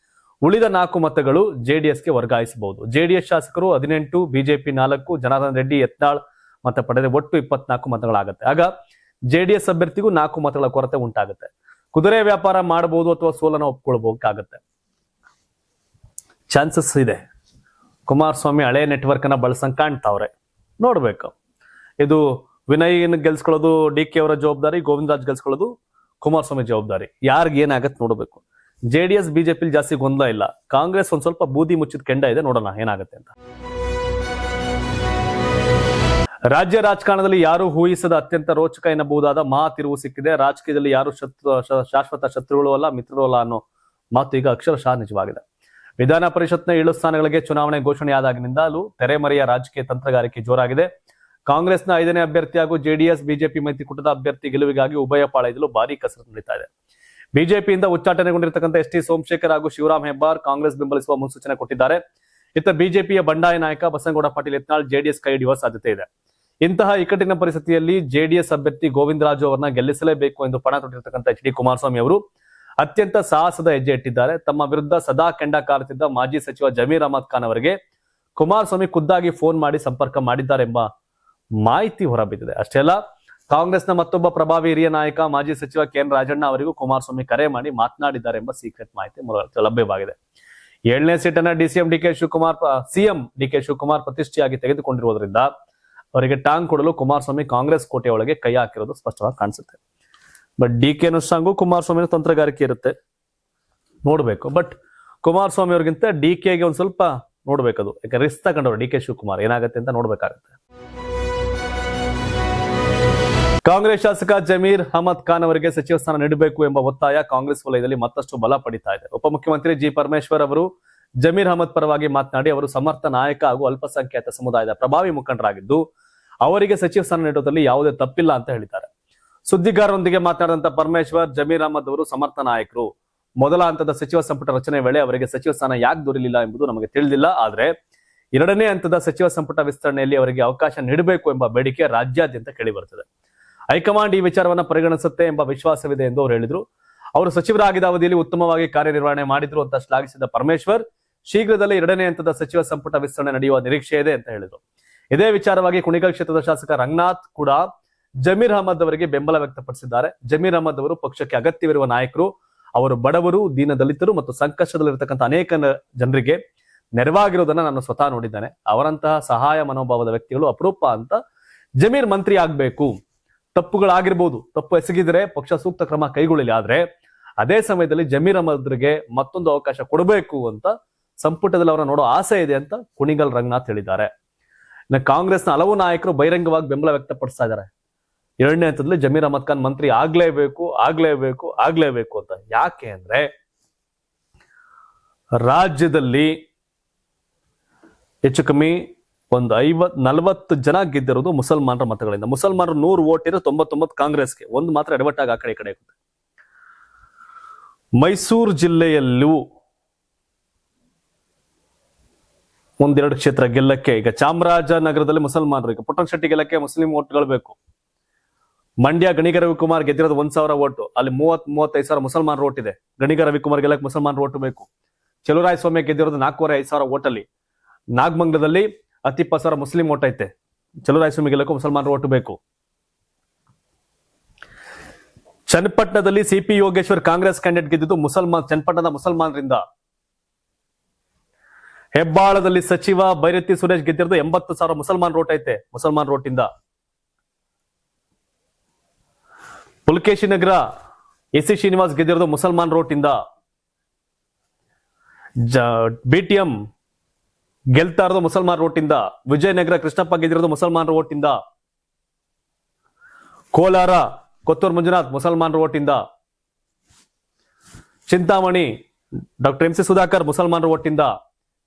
Speaker 1: ಉಳಿದ 4 ಮತಗಳು ಜೆಡಿಎಸ್ಗೆ ವರ್ಗಾಯಿಸಬಹುದು. ಜೆಡಿಎಸ್ ಶಾಸಕರು 18, ಬಿಜೆಪಿ 4, ಜನಾರ್ದನ್ ರೆಡ್ಡಿ, ಯತ್ನಾಳ್ ಮತ ಪಡೆದರೆ ಒಟ್ಟು 24 ಮತಗಳಾಗುತ್ತೆ. ಆಗ ಜೆಡಿಎಸ್ ಅಭ್ಯರ್ಥಿಗೂ 4 ಮತಗಳ ಕೊರತೆ ಉಂಟಾಗುತ್ತೆ. ಕುದುರೆ ವ್ಯಾಪಾರ ಮಾಡಬಹುದು ಅಥವಾ ಸೋಲನ ಒಪ್ಕೊಳ್ಬೇಕಾಗತ್ತೆ. ಚಾನ್ಸಸ್ ಇದೆ. ಕುಮಾರಸ್ವಾಮಿ ಹಳೆ ನೆಟ್ವರ್ಕ್ ಅನ್ನ ಬಳಸಂಗ್ ಕಾಣ್ತಾವ್ರೆ, ನೋಡ್ಬೇಕು. ಇದು ವಿನಯ್ ಗೆಲ್ಸ್ಕೊಳ್ಳೋದು ಡಿ ಕೆ ಅವರ ಜವಾಬ್ದಾರಿ, ಗೋವಿಂದ ರಾಜ್ ಗೆಲ್ಸ್ಕೊಳ್ಳೋದು ಕುಮಾರಸ್ವಾಮಿ ಜವಾಬ್ದಾರಿ. ಯಾರಿಗೆ ಏನಾಗತ್ತೆ ನೋಡ್ಬೇಕು. ಜೆಡಿಎಸ್ ಬಿಜೆಪಿ ಜಾಸ್ತಿ ಗೊಂದಲ ಇಲ್ಲ. ಕಾಂಗ್ರೆಸ್ ಒಂದ್ ಸ್ವಲ್ಪ ಬೂದಿ ಮುಚ್ಚಿದ ಕೆಂಡ ಇದೆ, ನೋಡೋಣ ಏನಾಗುತ್ತೆ ಅಂತ. ರಾಜ್ಯ ರಾಜಕಾರಣದಲ್ಲಿ ಯಾರು ಊಹಿಸದ ಅತ್ಯಂತ ರೋಚಕ ಎನ್ನಬಹುದಾದ ಮಹಾ ತಿರುವು ಸಿಕ್ಕಿದೆ. ರಾಜಕೀಯದಲ್ಲಿ ಯಾರು ಶಾಶ್ವತ ಶತ್ರುಗಳು ಅಲ್ಲ, ಮಿತ್ರರು ಅಲ್ಲ ಅನ್ನೋ ಮಾತು ಈಗ ಅಕ್ಷರಶಃ ನಿಜವಾಗಿದೆ. ವಿಧಾನ ಪರಿಷತ್ನ 7 ಸ್ಥಾನಗಳಿಗೆ ಚುನಾವಣೆ ಘೋಷಣೆಯಾದಾಗಿನಿಂದಲೂ ತೆರೆಮರೆಯ ರಾಜಕೀಯ ತಂತ್ರಗಾರಿಕೆ ಜೋರಾಗಿದೆ. ಕಾಂಗ್ರೆಸ್ನ 5ನೇ ಅಭ್ಯರ್ಥಿ ಹಾಗೂ ಜೆಡಿಎಸ್ ಬಿಜೆಪಿ ಮೈತ್ರಿಕೂಟದ ಅಭ್ಯರ್ಥಿ ಗೆಲುವಿಗಾಗಿ ಉಭಯ ಪಾಳಯದಲ್ಲೂ ಭಾರೀ ಕಸರತ್ತು ನಡೀತಾ ಇದೆ. ಬಿಜೆಪಿಯಿಂದ ಉಚ್ಚಾಟನೆಗೊಂಡಿರತಕ್ಕಂಥ ಎಸ್ ಟಿ ಸೋಮಶೇಖರ್ ಹಾಗೂ ಶಿವರಾಮ್ ಹೆಬ್ಬಾರ್ ಕಾಂಗ್ರೆಸ್ ಬೆಂಬಲಿಸುವ ಮುನ್ಸೂಚನೆ ಕೊಟ್ಟಿದ್ದಾರೆ. ಇತ್ತ ಬಿಜೆಪಿಯ ಬಂಡಾಯ ನಾಯಕ ಬಸನಗೌಡ ಪಾಟೀಲ್ ಯತ್ನಾಳ್ ಜೆಡಿಎಸ್ ಕೈ ಹಿಡಿಯುವ ಸಾಧ್ಯತೆ ಇದೆ. ಇಂತಹ ಇಕ್ಕಟ್ಟಿನ ಪರಿಸ್ಥಿತಿಯಲ್ಲಿ ಜೆಡಿಎಸ್ ಅಭ್ಯರ್ಥಿ ಗೋವಿಂದ ರಾಜು ಅವರನ್ನ ಗೆಲ್ಲಿಸಲೇಬೇಕು ಎಂದು ಪಣ ತೊಟ್ಟಿರತಕ್ಕಂಥ ಎಚ್ ಡಿ ಕುಮಾರಸ್ವಾಮಿ ಅವರು ಅತ್ಯಂತ ಸಾಹಸದ ಹೆಜ್ಜೆ ಇಟ್ಟಿದ್ದಾರೆ. ತಮ್ಮ ವಿರುದ್ಧ ಸದಾ ಕೆಂಡ ಕಾರುತ್ತಿದ್ದ ಮಾಜಿ ಸಚಿವ ಜಮೀರ್ ಅಹಮದ್ ಖಾನ್ ಅವರಿಗೆ ಕುಮಾರಸ್ವಾಮಿ ಖುದ್ದಾಗಿ ಫೋನ್ ಮಾಡಿ ಸಂಪರ್ಕ ಮಾಡಿದ್ದಾರೆ ಎಂಬ ಮಾಹಿತಿ ಹೊರಬಿದ್ದಿದೆ. ಅಷ್ಟೇ ಅಲ್ಲ, ಕಾಂಗ್ರೆಸ್ನ ಮತ್ತೊಬ್ಬ ಪ್ರಭಾವಿ ಹಿರಿಯ ನಾಯಕ ಮಾಜಿ ಸಚಿವ ಕೆಎನ್ ರಾಜಣ್ಣ ಅವರಿಗೂ ಕುಮಾರಸ್ವಾಮಿ ಕರೆ ಮಾಡಿ ಮಾತನಾಡಿದ್ದಾರೆ ಎಂಬ ಸೀಕ್ರೆಟ್ ಮಾಹಿತಿ ಲಭ್ಯವಾಗಿದೆ. 7ನೇ ಸೀಟನ್ನ ಸಿಎಂ ಡಿಕೆ ಶಿವಕುಮಾರ್ ಪ್ರತಿಷ್ಠೆಯಾಗಿ ತೆಗೆದುಕೊಂಡಿರುವುದರಿಂದ ಅವರಿಗೆ ಟಾಂಗ್ ಕೊಡಲು ಕುಮಾರಸ್ವಾಮಿ ಕಾಂಗ್ರೆಸ್ ಕೋಟೆ ಒಳಗೆ ಕೈ ಹಾಕಿರೋದು ಸ್ಪಷ್ಟವಾಗಿ ಕಾಣಿಸುತ್ತೆ. ಬಟ್ ಡಿಕೆ ಸ್ಟ್ರಾಂಗು ಕುಮಾರಸ್ವಾಮಿ ತಂತ್ರಗಾರಿಕೆ ಇರುತ್ತೆ, ನೋಡ್ಬೇಕು. ಬಟ್ ಕುಮಾರಸ್ವಾಮಿ ಅವ್ರಿಗಿಂತ ಡಿಕೆಗೆ ಒಂದ್ ಸ್ವಲ್ಪ ನೋಡ್ಬೇಕದು, ಯಾಕೆ ರಿಸ್ಕ್ ತಗೊಂಡವ್ರು ಡಿಕೆ ಶಿವಕುಮಾರ್, ಏನಾಗುತ್ತೆ ಅಂತ ನೋಡ್ಬೇಕಾಗತ್ತೆ. ಕಾಂಗ್ರೆಸ್ ಶಾಸಕ ಜಮೀರ್ ಅಹಮದ್ ಖಾನ್ ಅವರಿಗೆ ಸಚಿವ ಸ್ಥಾನ ನೀಡಬೇಕು ಎಂಬ ಒತ್ತಾಯ ಕಾಂಗ್ರೆಸ್ ವಲಯದಲ್ಲಿ ಮತ್ತಷ್ಟು ಬಲ ಪಡಿತಾ ಇದೆ. ಉಪಮುಖ್ಯಮಂತ್ರಿ ಜಿ ಪರಮೇಶ್ವರ್ ಅವರು ಜಮೀರ್ ಅಹಮದ್ ಪರವಾಗಿ ಮಾತನಾಡಿ, ಅವರು ಸಮರ್ಥ ನಾಯಕ ಹಾಗೂ ಅಲ್ಪಸಂಖ್ಯಾತ ಸಮುದಾಯದ ಪ್ರಭಾವಿ ಮುಖಂಡರಾಗಿದ್ದು ಅವರಿಗೆ ಸಚಿವ ಸ್ಥಾನ ನೀಡುವುದರಲ್ಲಿ ಯಾವುದೇ ತಪ್ಪಿಲ್ಲ ಅಂತ ಹೇಳಿದ್ದಾರೆ. ಸುದ್ದಿಗಾರರೊಂದಿಗೆ ಮಾತನಾಡಿದಂತ ಪರಮೇಶ್ವರ್, ಜಮೀರ್ ಅಹಮದ್ ಅವರು ಸಮರ್ಥ ನಾಯಕರು. ಮೊದಲ ಹಂತದ ಸಚಿವ ಸಂಪುಟ ರಚನೆ ವೇಳೆ ಅವರಿಗೆ ಸಚಿವ ಸ್ಥಾನ ಯಾಕೆ ದೊರೆಯಲಿಲ್ಲ ಎಂಬುದು ನಮಗೆ ತಿಳಿದಿಲ್ಲ. ಆದ್ರೆ 2ನೇ ಹಂತದ ಸಚಿವ ಸಂಪುಟ ವಿಸ್ತರಣೆಯಲ್ಲಿ ಅವರಿಗೆ ಅವಕಾಶ ನೀಡಬೇಕು ಎಂಬ ಬೇಡಿಕೆ ರಾಜ್ಯಾದ್ಯಂತ ಕೇಳಿಬರುತ್ತದೆ. ಹೈಕಮಾಂಡ್ ಈ ವಿಚಾರವನ್ನ ಪರಿಗಣಿಸುತ್ತೆ ಎಂಬ ವಿಶ್ವಾಸವಿದೆ ಎಂದು ಅವರು ಹೇಳಿದ್ರು. ಅವರು ಸಚಿವರಾಗಿದ್ದ ಅವಧಿಯಲ್ಲಿ ಉತ್ತಮವಾಗಿ ಕಾರ್ಯನಿರ್ವಹಣೆ ಮಾಡಿದ್ರು ಅಂತ ಶ್ಲಾಘಿಸಿದ ಪರಮೇಶ್ವರ್, ಶೀಘ್ರದಲ್ಲೇ 2ನೇ ಹಂತದ ಸಚಿವ ಸಂಪುಟ ವಿಸ್ತರಣೆ ನಡೆಯುವ ನಿರೀಕ್ಷೆ ಇದೆ ಅಂತ ಹೇಳಿದ್ರು. ಇದೇ ವಿಚಾರವಾಗಿ ಕುಣಿಗಲ್ ಕ್ಷೇತ್ರದ ಶಾಸಕ ರಂಗನಾಥ್ ಕೂಡ ಜಮೀರ್ ಅಹಮದ್ ಅವರಿಗೆ ಬೆಂಬಲ ವ್ಯಕ್ತಪಡಿಸಿದ್ದಾರೆ. ಜಮೀರ್ ಅಹಮದ್ ಅವರು ಪಕ್ಷಕ್ಕೆ ಅಗತ್ಯವಿರುವ ನಾಯಕರು. ಅವರು ಬಡವರು, ದೀನ ದಲಿತರು ಮತ್ತು ಸಂಕಷ್ಟದಲ್ಲಿರತಕ್ಕಂಥ ಅನೇಕ ಜನರಿಗೆ ನೆರವಾಗಿರೋದನ್ನ ನಾನು ಸ್ವತಃ ನೋಡಿದ್ದೇನೆ. ಅವರಂತಹ ಸಹಾಯ ಮನೋಭಾವದ ವ್ಯಕ್ತಿಗಳು ಅಪರೂಪ ಅಂತ. ಜಮೀರ್ ಮಂತ್ರಿ ಆಗ್ಬೇಕು, ತಪ್ಪುಗಳಾಗಿರ್ಬೋದು, ತಪ್ಪು ಎಸಗಿದ್ರೆ ಪಕ್ಷ ಸೂಕ್ತ ಕ್ರಮ ಕೈಗೊಳ್ಳಲಿ. ಆದ್ರೆ ಅದೇ ಸಮಯದಲ್ಲಿ ಜಮೀರ್ ಅಹಮದ್ರಿಗೆ ಮತ್ತೊಂದು ಅವಕಾಶ ಕೊಡಬೇಕು ಅಂತ ಸಂಪುಟದಲ್ಲಿ ಅವರ ನೋಡೋ ಆಸೆ ಇದೆ ಅಂತ ಕುಣಿಗಲ್ ರಂಗನಾಥ್ ಹೇಳಿದ್ದಾರೆ. ಇನ್ನು ಕಾಂಗ್ರೆಸ್ನ ಹಲವು ನಾಯಕರು ಬಹಿರಂಗವಾಗಿ ಬೆಂಬಲ ವ್ಯಕ್ತಪಡಿಸ್ತಾ ಇದ್ದಾರೆ. 2ನೇ ಹಂತದಲ್ಲಿ ಜಮೀರ್ ಅಹಮದ್ ಖಾನ್ ಮಂತ್ರಿ ಆಗ್ಲೇಬೇಕು ಅಂತ. ಯಾಕೆ ಅಂದ್ರೆ ರಾಜ್ಯದಲ್ಲಿ ಹೆಚ್ಚು ಕಮ್ಮಿ ಒಂದು 40 ಜನ ಗೆದ್ದಿರೋದು ಮುಸಲ್ಮಾನರ ಮತಗಳಿಂದ. ಮುಸಲ್ಮಾನರು 100 ವೋಟ್ ಇರೋ 99 ಕಾಂಗ್ರೆಸ್ಗೆ, ಒಂದು ಮಾತ್ರ ಎಡವಟ್ಟಾಗಿ ಆ ಕಡೆ ಮೈಸೂರು ಜಿಲ್ಲೆಯಲ್ಲೂ ಒಂದೆರಡು ಕ್ಷೇತ್ರ ಗೆಲ್ಲಕ್ಕೆ, ಈಗ ಚಾಮರಾಜನಗರದಲ್ಲಿ ಮುಸಲ್ಮಾನರು, ಈಗ ಪುಟ್ಟಣಶೆಟ್ಟಿ ಗೆಲ್ಲಕ್ಕೆ ಮುಸ್ಲಿಂ ವೋಟ್ಗಳು ಬೇಕು. ಮಂಡ್ಯ ಗಣಿಗ ರವಿಕುಮಾರ್ ಗೆದ್ದಿರೋದು 1,000 ವೋಟ್, ಅಲ್ಲಿ 30-35 ಸಾವಿರ ಮುಸಲ್ಮಾನ್ ವೋಟ್ ಇದೆ. ಗಣಿಗ ರವಿಕುಮಾರ್ ಗೆಲ್ಲಕ್ಕೆ ಮುಸಲ್ಮಾನ್ ವೋಟ್ ಬೇಕು. ಚಲುವರಾಯ ಸ್ವಾಮಿ ಗೆದ್ದಿರೋದು 4,500 ವೋಟ್ ಅಲ್ಲಿ. ನಾಗಮಂಗಲದಲ್ಲಿ 10-20 ಮುಸ್ಲಿಂ ವೋಟ್ ಐತೆ. ಚಲುವರಾಯ ಸ್ವಾಮಿ ಗೆಲ್ಲಕ್ಕೂ ಮುಸಲ್ಮಾನ್ ವೋಟ್ ಬೇಕು. ಚನ್ನಪಟ್ಟಣದಲ್ಲಿ ಸಿಪಿ ಯೋಗೇಶ್ವರ್ ಕಾಂಗ್ರೆಸ್ ಕ್ಯಾಂಡಿಡೇಟ್ ಗೆದ್ದಿದ್ದು ಚನ್ನಪಟ್ಟಣದ ಮುಸಲ್ಮಾನರಿಂದ. ಹೆಬ್ಬಾಳದಲ್ಲಿ ಸಚಿವ ಬೈರತಿ ಸುರೇಶ್ ಗೆದ್ದಿರೋದು 80,000 ಮುಸಲ್ಮಾನ್ ವೋಟ್ ಐತೆ, ಮುಸಲ್ಮಾನ್ ವೋಟ್ ಇಂದ. ಪುಲಕೇಶಿ ನಗರ ಎಸಿ ಶ್ರೀನಿವಾಸ್ ಗೆದ್ದಿರೋದು ಮುಸಲ್ಮಾನ್ ವೋಟ್ ಇಂದ. ಬಿಟಿಎಂ ಗೆಲ್ತಾ ಇರೋದು ಮುಸಲ್ಮಾನ್ ವೋಟ್ ಇಂದ. ವಿಜಯನಗರ ಕೃಷ್ಣಪ್ಪ ಗೆದ್ದಿರೋದು ಮುಸಲ್ಮಾನ್ ವೋಟ್ ಇಂದ. ಕೋಲಾರ ಕೊತ್ತೂರು ಮಂಜುನಾಥ್ ಮುಸಲ್ಮಾನ್ ವೋಟ್ ಇಂದ. Chintamani doctor M C Sudhakar ಮುಸಲ್ಮಾನ್ ವೋಟ್ ಇಂದ.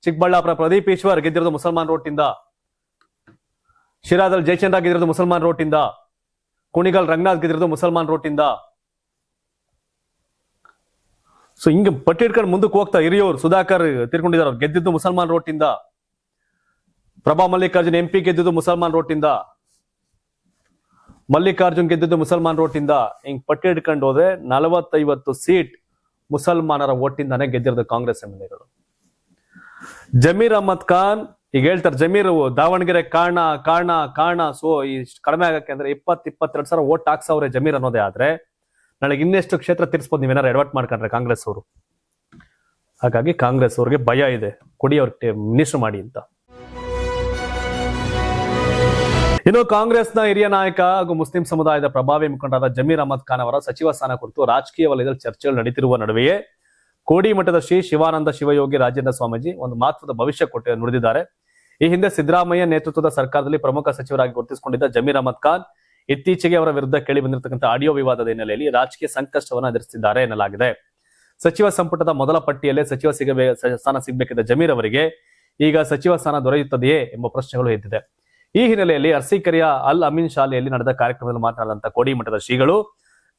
Speaker 1: ಚಿಕ್ಕಬಳ್ಳಾಪುರ ಪ್ರದೀಪ್ ಈಶ್ವರ್ ಗೆದ್ದಿರೋದು ಮುಸಲ್ಮಾನ್ ವೋಟ್ ಇಂದ. ಶಿರಾದಲ್ಲಿ ಜಯಚಂದ್ರ ಗೆದ್ದಿರೋದು ಮುಸಲ್ಮಾನ್ ವೋಟ್ ಇಂದ. ಕುಣಿಗಲ್ ರಂಗನಾಥ್ ಗೆದ್ದಿರೋದು ಮುಸಲ್ಮಾನ್ ವೋಟ್ ಇಂದ. ಸೊ ಹಿಂಗೆ ಪಟ್ಟಿ ಇಟ್ಕೊಂಡು ಮುಂದಕ್ಕೆ ಹೋಗ್ತಾ ಹಿರಿಯೋರು ಸುಧಾಕರ್ ತೀರ್ಕೊಂಡಿದ್ದಾರೆ, ಗೆದ್ದಿದ್ದು ಮುಸಲ್ಮಾನ್ ವೋಟ್ ಇಂದ. ಪ್ರಭಾ ಮಲ್ಲಿಕಾರ್ಜುನ್ ಎಂಪಿ ಗೆದ್ದಿದ್ದು ಮುಸಲ್ಮಾನ್ ವೋಟ್ ಇಂದ. ಮಲ್ಲಿಕಾರ್ಜುನ್ ಗೆದ್ದಿದ್ದು ಮುಸಲ್ಮಾನ್ ವೋಟ್ ಇಂದ. ಹಿಂಗ್ ಪಟ್ಟಿ ಹಿಡ್ಕೊಂಡು ಹೋದ್ರೆ 40-50 ಸೀಟ್ ಮುಸಲ್ಮಾನರ ವೋಟಿಂದಾನೇ ಗೆದ್ದಿರೋದು ಕಾಂಗ್ರೆಸ್ ಎಂಎಲ್ಎಗಳು. ಜಮೀರ್ ಅಹಮದ್ ಖಾನ್ ಈಗ ಹೇಳ್ತಾರೆ, ಜಮೀರ್ ದಾವಣಗೆರೆ ಕಾರಣ ಸೊ ಈ ಕಡಿಮೆ ಆಗಕ್ಕೆ ಅಂದ್ರೆ 20-22 ಸಾವಿರ ವೋಟ್ ಹಾಕ್ಸವ್ರೆ ಜಮೀರ್ ಅನ್ನೋದೇ. ಆದ್ರೆ ನಾಳೆಗೆ ಇನ್ನೆಷ್ಟು ಕ್ಷೇತ್ರ ತೀರ್ಸ್ಬೋದು ನೀವೇನಾರು ಎಡವಟ್ ಮಾಡ್ಕೊಂಡ್ರೆ ಕಾಂಗ್ರೆಸ್ ಅವರು. ಹಾಗಾಗಿ ಕಾಂಗ್ರೆಸ್ ಅವ್ರಿಗೆ ಭಯ ಇದೆ, ಕೊಡಿ ಅವ್ರಿಗೆ ಮಿನಿಸ್ಟರ್ ಮಾಡಿ ಅಂತ. ಇನ್ನು ಕಾಂಗ್ರೆಸ್ನ ಹಿರಿಯ ನಾಯಕ ಹಾಗೂ ಮುಸ್ಲಿಂ ಸಮುದಾಯದ ಪ್ರಭಾವಿ ಮುಖಂಡರಾದ ಜಮೀರ್ ಅಹಮದ್ ಖಾನ್ ಅವರ ಸಚಿವ ಸ್ಥಾನ ಕುರಿತು ರಾಜಕೀಯ ವಲಯದಲ್ಲಿ ಚರ್ಚೆಗಳು ನಡೀತಿರುವ ನಡುವೆಯೇ ಕೋಡಿ ಮಠದ ಶ್ರೀ ಶಿವಾನಂದ ಶಿವಯೋಗಿ ರಾಜೇಂದ್ರ ಸ್ವಾಮೀಜಿ ಒಂದು ಮಹತ್ವದ ಭವಿಷ್ಯ ನುಡಿದಿದ್ದಾರೆ. ಈ ಹಿಂದೆ ಸಿದ್ದರಾಮಯ್ಯ ನೇತೃತ್ವದ ಸರ್ಕಾರದಲ್ಲಿ ಪ್ರಮುಖ ಸಚಿವರಾಗಿ ಗುರುತಿಸಿಕೊಂಡಿದ್ದ ಜಮೀರ್ ಅಹಮದ್ ಖಾನ್ ಇತ್ತೀಚೆಗೆ ಅವರ ವಿರುದ್ಧ ಕೇಳಿ ಬಂದಿರತಕ್ಕಂಥ ಆಡಿಯೋ ವಿವಾದದ ಹಿನ್ನೆಲೆಯಲ್ಲಿ ರಾಜಕೀಯ ಸಂಕಷ್ಟವನ್ನು ಎದುರಿಸಿದ್ದಾರೆ ಎನ್ನಲಾಗಿದೆ. ಸಚಿವ ಸಂಪುಟದ ಮೊದಲ ಪಟ್ಟಿಯಲ್ಲೇ ಸಚಿವ ಸ್ಥಾನ ಸಿಗಬೇಕಿದ್ದ ಜಮೀರ್ ಅವರಿಗೆ ಈಗ ಸಚಿವ ಸ್ಥಾನ ದೊರೆಯುತ್ತದೆಯೇ ಎಂಬ ಪ್ರಶ್ನೆಗಳು ಎದ್ದಿದೆ. ಈ ಹಿನ್ನೆಲೆಯಲ್ಲಿ ಅರ್ಸಿಕೆರೆಯ ಅಲ್ ಅಮೀನ್ ಶಾಲೆಯಲ್ಲಿ ನಡೆದ ಕಾರ್ಯಕ್ರಮದಲ್ಲಿ ಮಾತನಾಡಿದಂತ ಕೋಡಿ ಮಠದ ಶ್ರೀಗಳು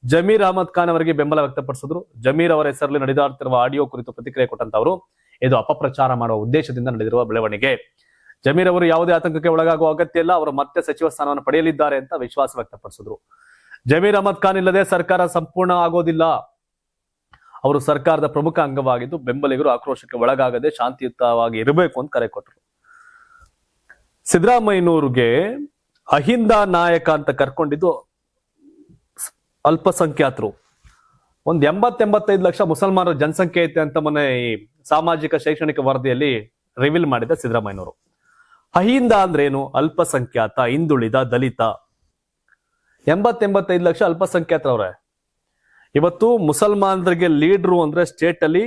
Speaker 1: ಜಮೀರ್ ಅಹಮದ್ ಖಾನ್ ಅವರಿಗೆ ಬೆಂಬಲ ವ್ಯಕ್ತಪಡಿಸಿದ್ರು. ಜಮೀರ್ ಅವರ ಹೆಸರಲ್ಲಿ ನಡೆದಾಡ್ತಿರುವ ಆಡಿಯೋ ಕುರಿತು ಪ್ರತಿಕ್ರಿಯೆ ಕೊಟ್ಟಂತವರು, ಇದು ಅಪಪ್ರಚಾರ ಮಾಡುವ ಉದ್ದೇಶದಿಂದ ನಡೆದಿರುವ ಬೆಳವಣಿಗೆ. ಜಮೀರ್ ಅವರು ಯಾವುದೇ ಆತಂಕಕ್ಕೆ ಒಳಗಾಗುವ ಅಗತ್ಯ ಇಲ್ಲ, ಅವರು ಮತ್ತೆ ಸಚಿವ ಸ್ಥಾನವನ್ನು ಪಡೆಯಲಿದ್ದಾರೆ ಅಂತ ವಿಶ್ವಾಸ ವ್ಯಕ್ತಪಡಿಸಿದ್ರು. ಜಮೀರ್ ಅಹಮದ್ ಖಾನ್ ಇಲ್ಲದೆ ಸರ್ಕಾರ ಸಂಪೂರ್ಣ ಆಗೋದಿಲ್ಲ. ಅವರು ಸರ್ಕಾರದ ಪ್ರಮುಖ ಅಂಗವಾಗಿದ್ದು ಬೆಂಬಲಿಗರು ಆಕ್ರೋಶಕ್ಕೆ ಒಳಗಾಗದೆ ಶಾಂತಿಯುತವಾಗಿ ಇರಬೇಕು ಅಂತ ಕರೆ ಕೊಟ್ಟರು. ಸಿದ್ದರಾಮಯ್ಯನವ್ರಿಗೆ ಅಹಿಂದ ನಾಯಕ ಅಂತ ಕರ್ಕೊಂಡಿದ್ದು ಅಲ್ಪಸಂಖ್ಯಾತರು ಒಂದು 85 ಲಕ್ಷ ಮುಸಲ್ಮಾನರ ಜನಸಂಖ್ಯೆ ಐತೆ ಅಂತ ಮೊನ್ನೆ ಈ ಸಾಮಾಜಿಕ ಶೈಕ್ಷಣಿಕ ವರದಿಯಲ್ಲಿ ರಿವೀಲ್ ಮಾಡಿದ ಸಿದ್ದರಾಮಯ್ಯನವರು. ಅಹಿಂದ ಅಂದ್ರೆ ಏನು? ಅಲ್ಪಸಂಖ್ಯಾತ, ಹಿಂದುಳಿದ, ದಲಿತ. 85 ಲಕ್ಷ ಅಲ್ಪಸಂಖ್ಯಾತರವ್ರೆ. ಇವತ್ತು ಮುಸಲ್ಮಾನರಿಗೆ ಲೀಡ್ರು ಅಂದ್ರೆ ಸ್ಟೇಟ್ ಅಲ್ಲಿ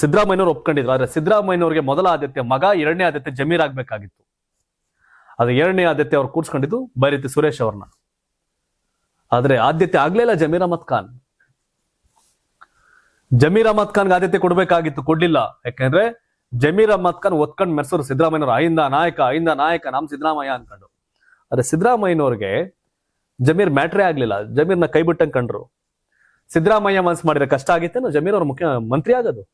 Speaker 1: ಸಿದ್ದರಾಮಯ್ಯನವರು ಒಪ್ಕೊಂಡಿದ್ರು. ಆದ್ರೆ ಸಿದ್ದರಾಮಯ್ಯನವರಿಗೆ ಮೊದಲ ಆದ್ಯತೆ ಮಗ, ಎರಡನೇ ಆದ್ಯತೆ ಜಮೀರ್ ಆಗ್ಬೇಕಾಗಿತ್ತು. ಅದು ಎರಡನೇ ಆದ್ಯತೆ ಅವ್ರು ಕೂರ್ಸ್ಕೊಂಡಿದ್ದು ಬೈರತಿ ಸುರೇಶ್ ಅವ್ರನ್ನ. ಆದ್ರೆ ಆದ್ಯತೆ ಆಗ್ಲಿಲ್ಲ ಜಮೀರ್ ಅಹಮದ್ ಖಾನ್. ಜಮೀರ್ ಅಹಮದ್ ಖಾನ್ಗೆ ಆದ್ಯತೆ ಕೊಡ್ಬೇಕಾಗಿತ್ತು, ಕೊಡ್ಲಿಲ್ಲ. ಯಾಕಂದ್ರೆ ಜಮೀರ್ ಅಹಮದ್ ಖಾನ್ ಒತ್ಕೊಂಡ್ ಮೆರ್ಸೋರು ಸಿದ್ದರಾಮಯ್ಯನವರು. ಅಹಿಂದ ನಾಯಕ ನಮ್ ಸಿದ್ದರಾಮಯ್ಯ ಅನ್ಕೊಂಡು. ಆದ್ರೆ ಸಿದ್ದರಾಮಯ್ಯನವ್ರಿಗೆ ಜಮೀರ್ ಮ್ಯಾಟ್ರೇ ಆಗ್ಲಿಲ್ಲ. ಜಮೀರ್ನ ಕೈ ಬಿಟ್ಟಂಗ್ ಕಂಡ್ರು. ಸಿದ್ದರಾಮಯ್ಯ ಮನ್ಸ್ ಮಾಡಿದ್ರೆ ಕಷ್ಟ ಆಗಿತ್ತೇನು ಜಮೀರ್ ಅವ್ರ ಮುಖ್ಯಮಂತ್ರಿ ಆಗೋದು?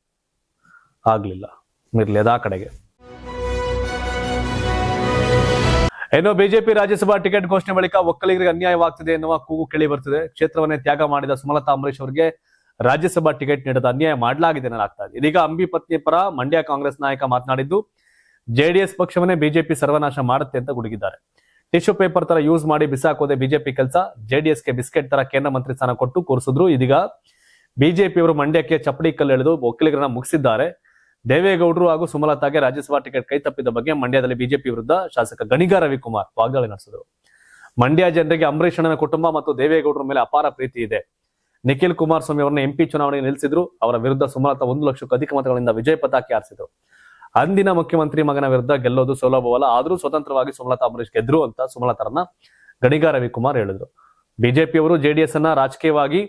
Speaker 1: ಆಗ್ಲಿಲ್ಲ. ಇರ್ಲಿ ಅದಾ ಕಡೆಗೆ. ಏನೋ ಬಿಜೆಪಿ ರಾಜ್ಯಸಭಾ ಟಿಕೆಟ್ ಘೋಷಣೆ ಬಳಿಕ ಒಕ್ಕಲಿಗರಿಗೆ ಅನ್ಯಾಯವಾಗ್ತಿದೆ ಎನ್ನುವ ಕೂಗು ಕೇಳಿ ಬರ್ತಿದೆ. ಕ್ಷೇತ್ರವನ್ನೇ ತ್ಯಾಗ ಮಾಡಿದ ಸುಮಲತಾ ಅಂಬರೀಶ್ ಅವರಿಗೆ ರಾಜ್ಯಸಭಾ ಟಿಕೆಟ್ ನೀಡದ ಅನ್ಯಾಯ ಮಾಡಲಾಗಿದೆ ಎನ್ನಲಾಗ್ತಾ ಇದೆ. ಇದೀಗ ಅಂಬಿ ಪತ್ನಿ ಪರ ಮಂಡ್ಯ ಕಾಂಗ್ರೆಸ್ ನಾಯಕ ಮಾತನಾಡಿದ್ದು, ಜೆಡಿಎಸ್ ಪಕ್ಷವನ್ನೇ ಬಿಜೆಪಿ ಸರ್ವನಾಶ ಮಾಡುತ್ತೆ ಅಂತ ಗುಡುಗಿದ್ದಾರೆ. ಟಿಶ್ಯೂ ಪೇಪರ್ ತರ ಯೂಸ್ ಮಾಡಿ ಬಿಸಾಕೋದೆ ಬಿಜೆಪಿ ಕೆಲಸ. ಜೆಡಿಎಸ್ಗೆ ಬಿಸ್ಕೆಟ್ ತರ ಕೇಂದ್ರ ಮಂತ್ರಿ ಸ್ಥಾನ ಕೊಟ್ಟು ಕೂರಿಸಿದ್ರು. ಇದೀಗ ಬಿಜೆಪಿಯವರು ಮಂಡ್ಯಕ್ಕೆ ಚಪ್ಪಡಿ ಕಲ್ಲು ಎಳೆದು ಒಕ್ಕಲಿಗರನ್ನ ಮುಗಿಸಿದ್ದಾರೆ. ದೇವೇಗೌಡರು ಹಾಗೂ ಸುಮಲತಾಗೆ ರಾಜ್ಯಸಭಾ ಟಿಕೆಟ್ ಕೈ ತಪ್ಪಿದ ಬಗ್ಗೆ ಮಂಡ್ಯದಲ್ಲಿ ಬಿಜೆಪಿ ವಿರುದ್ಧ ಶಾಸಕ ಗಣಿಗ ರವಿಕುಮಾರ್ ವಾಗ್ದಾಳಿ ನಡೆಸಿದರು. ಮಂಡ್ಯ ಜನರಿಗೆ ಅಂಬರೀಷ್ ಅಣ್ಣನ ಕುಟುಂಬ ಮತ್ತು ದೇವೇಗೌಡರ ಮೇಲೆ ಅಪಾರ ಪ್ರೀತಿ ಇದೆ. ನಿಖಿಲ್ ಕುಮಾರಸ್ವಾಮಿ ಅವರನ್ನ ಎಂಪಿ ಚುನಾವಣೆಗೆ ನಿಲ್ಲಿಸಿದ್ರು. ಅವರ ವಿರುದ್ಧ ಸುಮಲತಾ 1 ಲಕ್ಷಕ್ಕೂ ಅಧಿಕ ಮತಗಳಿಂದ ವಿಜಯ ಪತಾಕೆ ಹಾರಿಸಿದ್ರು. ಅಂದಿನ ಮುಖ್ಯಮಂತ್ರಿ ಮಗನ ವಿರುದ್ಧ ಗೆಲ್ಲೋದು ಸುಲಭವಲ್ಲ, ಆದ್ರೂ ಸ್ವತಂತ್ರವಾಗಿ ಸುಮಲತಾ ಅಂಬರೀಷ್ ಗೆದ್ರು ಅಂತ ಸುಮಲತಾರನ್ನ ಗಣಿಗ ರವಿಕುಮಾರ್ ಹೇಳಿದ್ರು. ಬಿಜೆಪಿಯವರು ಜೆಡಿಎಸ್ ಅನ್ನ ರಾಜಕೀಯವಾಗಿ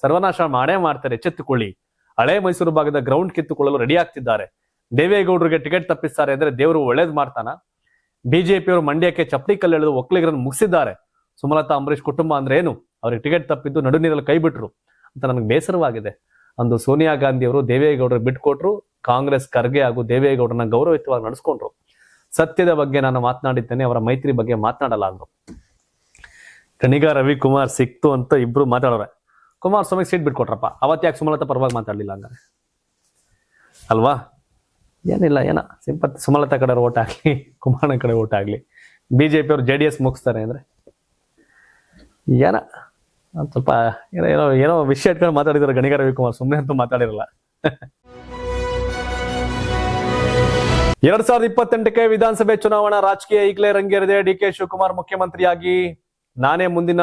Speaker 1: ಸರ್ವನಾಶ ಮಾಡೇ ಮಾಡ್ತಾರೆ, ಎಚ್ಚೆತ್ತುಕೊಳ್ಳಿ. ಹಳೆ ಮೈಸೂರು ಭಾಗದ ಗ್ರೌಂಡ್ ಕಿತ್ತುಕೊಳ್ಳಲು ರೆಡಿ ಆಗ್ತಿದ್ದಾರೆ. ದೇವೇಗೌಡರಿಗೆ ಟಿಕೆಟ್ ತಪ್ಪಿಸ್ತಾರೆ ಅಂದ್ರೆ ದೇವರು ಒಳ್ಳೇದ್ ಮಾಡ್ತಾನ? ಬಿಜೆಪಿಯವರು ಮಂಡ್ಯಕ್ಕೆ ಚಪ್ಪಡಿ ಕಲ್ಲೆಳೆದು ಒಕ್ಕಲಿಗರನ್ನು ಮುಗಿಸಿದ್ದಾರೆ. ಸುಮಲತಾ ಅಂಬರೀಷ್ ಕುಟುಂಬ ಅಂದ್ರೆ ಏನು? ಅವ್ರಿಗೆ ಟಿಕೆಟ್ ತಪ್ಪಿದ್ದು ನಡು ನೀರಲ್ಲಿ ಕೈ ಬಿಟ್ರು ಅಂತ ನನಗೆ ಬೇಸರವಾಗಿದೆ. ಅಂದು ಸೋನಿಯಾ ಗಾಂಧಿ ಅವರು ದೇವೇಗೌಡರಿಗೆ ಬಿಟ್ಕೊಟ್ರು. ಕಾಂಗ್ರೆಸ್ ಖರ್ಗೆ ಹಾಗೂ ದೇವೇಗೌಡರನ್ನ ಗೌರವಯುತವಾಗಿ ನಡೆಸ್ಕೊಂಡ್ರು. ಸತ್ಯದ ಬಗ್ಗೆ ನಾನು ಮಾತನಾಡಿದ್ದೇನೆ, ಅವರ ಮೈತ್ರಿ ಬಗ್ಗೆ ಮಾತನಾಡಲ್ಲ ಅಂದ್ರು. ಗಣಿಗ ರವಿಕುಮಾರ್ ಸಿಕ್ತು ಅಂತ ಇಬ್ರು ಮಾತಾಡೋರೆ. ಕುಮಾರಸ್ವಾಮಿ ಸೀಟ್ ಬಿಟ್ಕೊಟ್ರಪ್ಪ, ಅವತ್ತು ಯಾಕೆ ಸುಮಲತಾ ಪರವಾಗಿ ಮಾತಾಡ್ಲಿಲ್ಲ ಹಂಗಾರೆ? ಅಲ್ವಾ? ಏನಿಲ್ಲ, ಸಿಂಪತ್ ಸುಮಲತಾ ಕಡೆ ಓಟ್ ಆಗ್ಲಿ, ಕುಮಾರನ ಕಡೆ ಓಟ್ ಆಗ್ಲಿ, ಬಿಜೆಪಿ ಅವರು ಜೆಡಿಎಸ್ ಮುಗಿಸ್ತಾರೆ ಅಂದ್ರೆ ಸ್ವಲ್ಪ ಏನೋ ವಿಷಯ ಇಟ್ಕೊಂಡು ಮಾತಾಡಿದಾರೆ ಗಣಿಗ ರವಿಕುಮಾರ್. ಸುಮ್ಮನೆ ಅಂತೂ ಮಾತಾಡಿರಲ್ಲ. 2028ಕ್ಕೆ ವಿಧಾನಸಭೆ ಚುನಾವಣಾ ರಾಜಕೀಯ ಈಗಲೇ ರಂಗೇರಿದೆ. ಡಿ.ಕೆ. ಶಿವಕುಮಾರ್ ಮುಖ್ಯಮಂತ್ರಿಯಾಗಿ ನಾನೇ ಮುಂದಿನ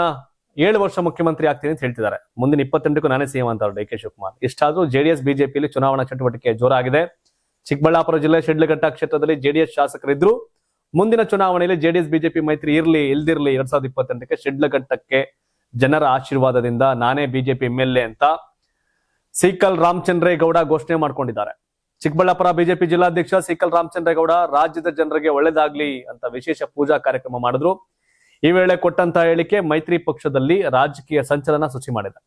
Speaker 1: 7 ವರ್ಷ ಮುಖ್ಯಮಂತ್ರಿ ಆಗ್ತೀನಿ ಅಂತ ಹೇಳ್ತಿದ್ದಾರೆ. ಮುಂದಿನ 28ಕ್ಕೂ ನಾನೇ ಸಿಎಂ ಅಂತಾರೆ ಡಿ.ಕೆ. ಶಿವಕುಮಾರ್. ಇಷ್ಟಾದ್ರೂ ಜೆಡಿಎಸ್ ಬಿಜೆಪಿಯಲ್ಲಿ ಚುನಾವಣಾ ಚಟುವಟಿಕೆ ಜೋರಾಗಿದೆ. ಚಿಕ್ಕಬಳ್ಳಾಪುರ ಜಿಲ್ಲೆ ಶಿಡ್ಲಘಟ್ಟ ಕ್ಷೇತ್ರದಲ್ಲಿ ಜೆಡಿಎಸ್ ಶಾಸಕರಿದ್ರು. ಮುಂದಿನ ಚುನಾವಣೆಯಲ್ಲಿ ಜೆಡಿಎಸ್ ಬಿಜೆಪಿ ಮೈತ್ರಿ ಇರ್ಲಿ ಇಲ್ದಿರ್ಲಿ 2028ಕ್ಕೆ ಶಿಡ್ಲಘಟ್ಟಕ್ಕೆ ಜನರ ಆಶೀರ್ವಾದದಿಂದ ನಾನೇ ಬಿಜೆಪಿ ಎಂಎಲ್ಎ ಅಂತ ಸೀಕಲ್ ರಾಮಚಂದ್ರೇಗೌಡ ಘೋಷಣೆ ಮಾಡ್ಕೊಂಡಿದ್ದಾರೆ. ಚಿಕ್ಕಬಳ್ಳಾಪುರ ಬಿಜೆಪಿ ಜಿಲ್ಲಾಧ್ಯಕ್ಷ ಸೀಕಲ್ ರಾಮಚಂದ್ರೇಗೌಡ ರಾಜ್ಯದ ಜನರಿಗೆ ಒಳ್ಳೇದಾಗ್ಲಿ ಅಂತ ವಿಶೇಷ ಪೂಜಾ ಕಾರ್ಯಕ್ರಮ ಮಾಡಿದ್ರು. ಈ ವೇಳೆ ಕೊಟ್ಟಂತ ಹೇಳಿಕೆ ಮೈತ್ರಿ ಪಕ್ಷದಲ್ಲಿ ರಾಜಕೀಯ ಸಂಚಲನ ಸೃಷ್ಟಿ ಮಾಡಿದೆ.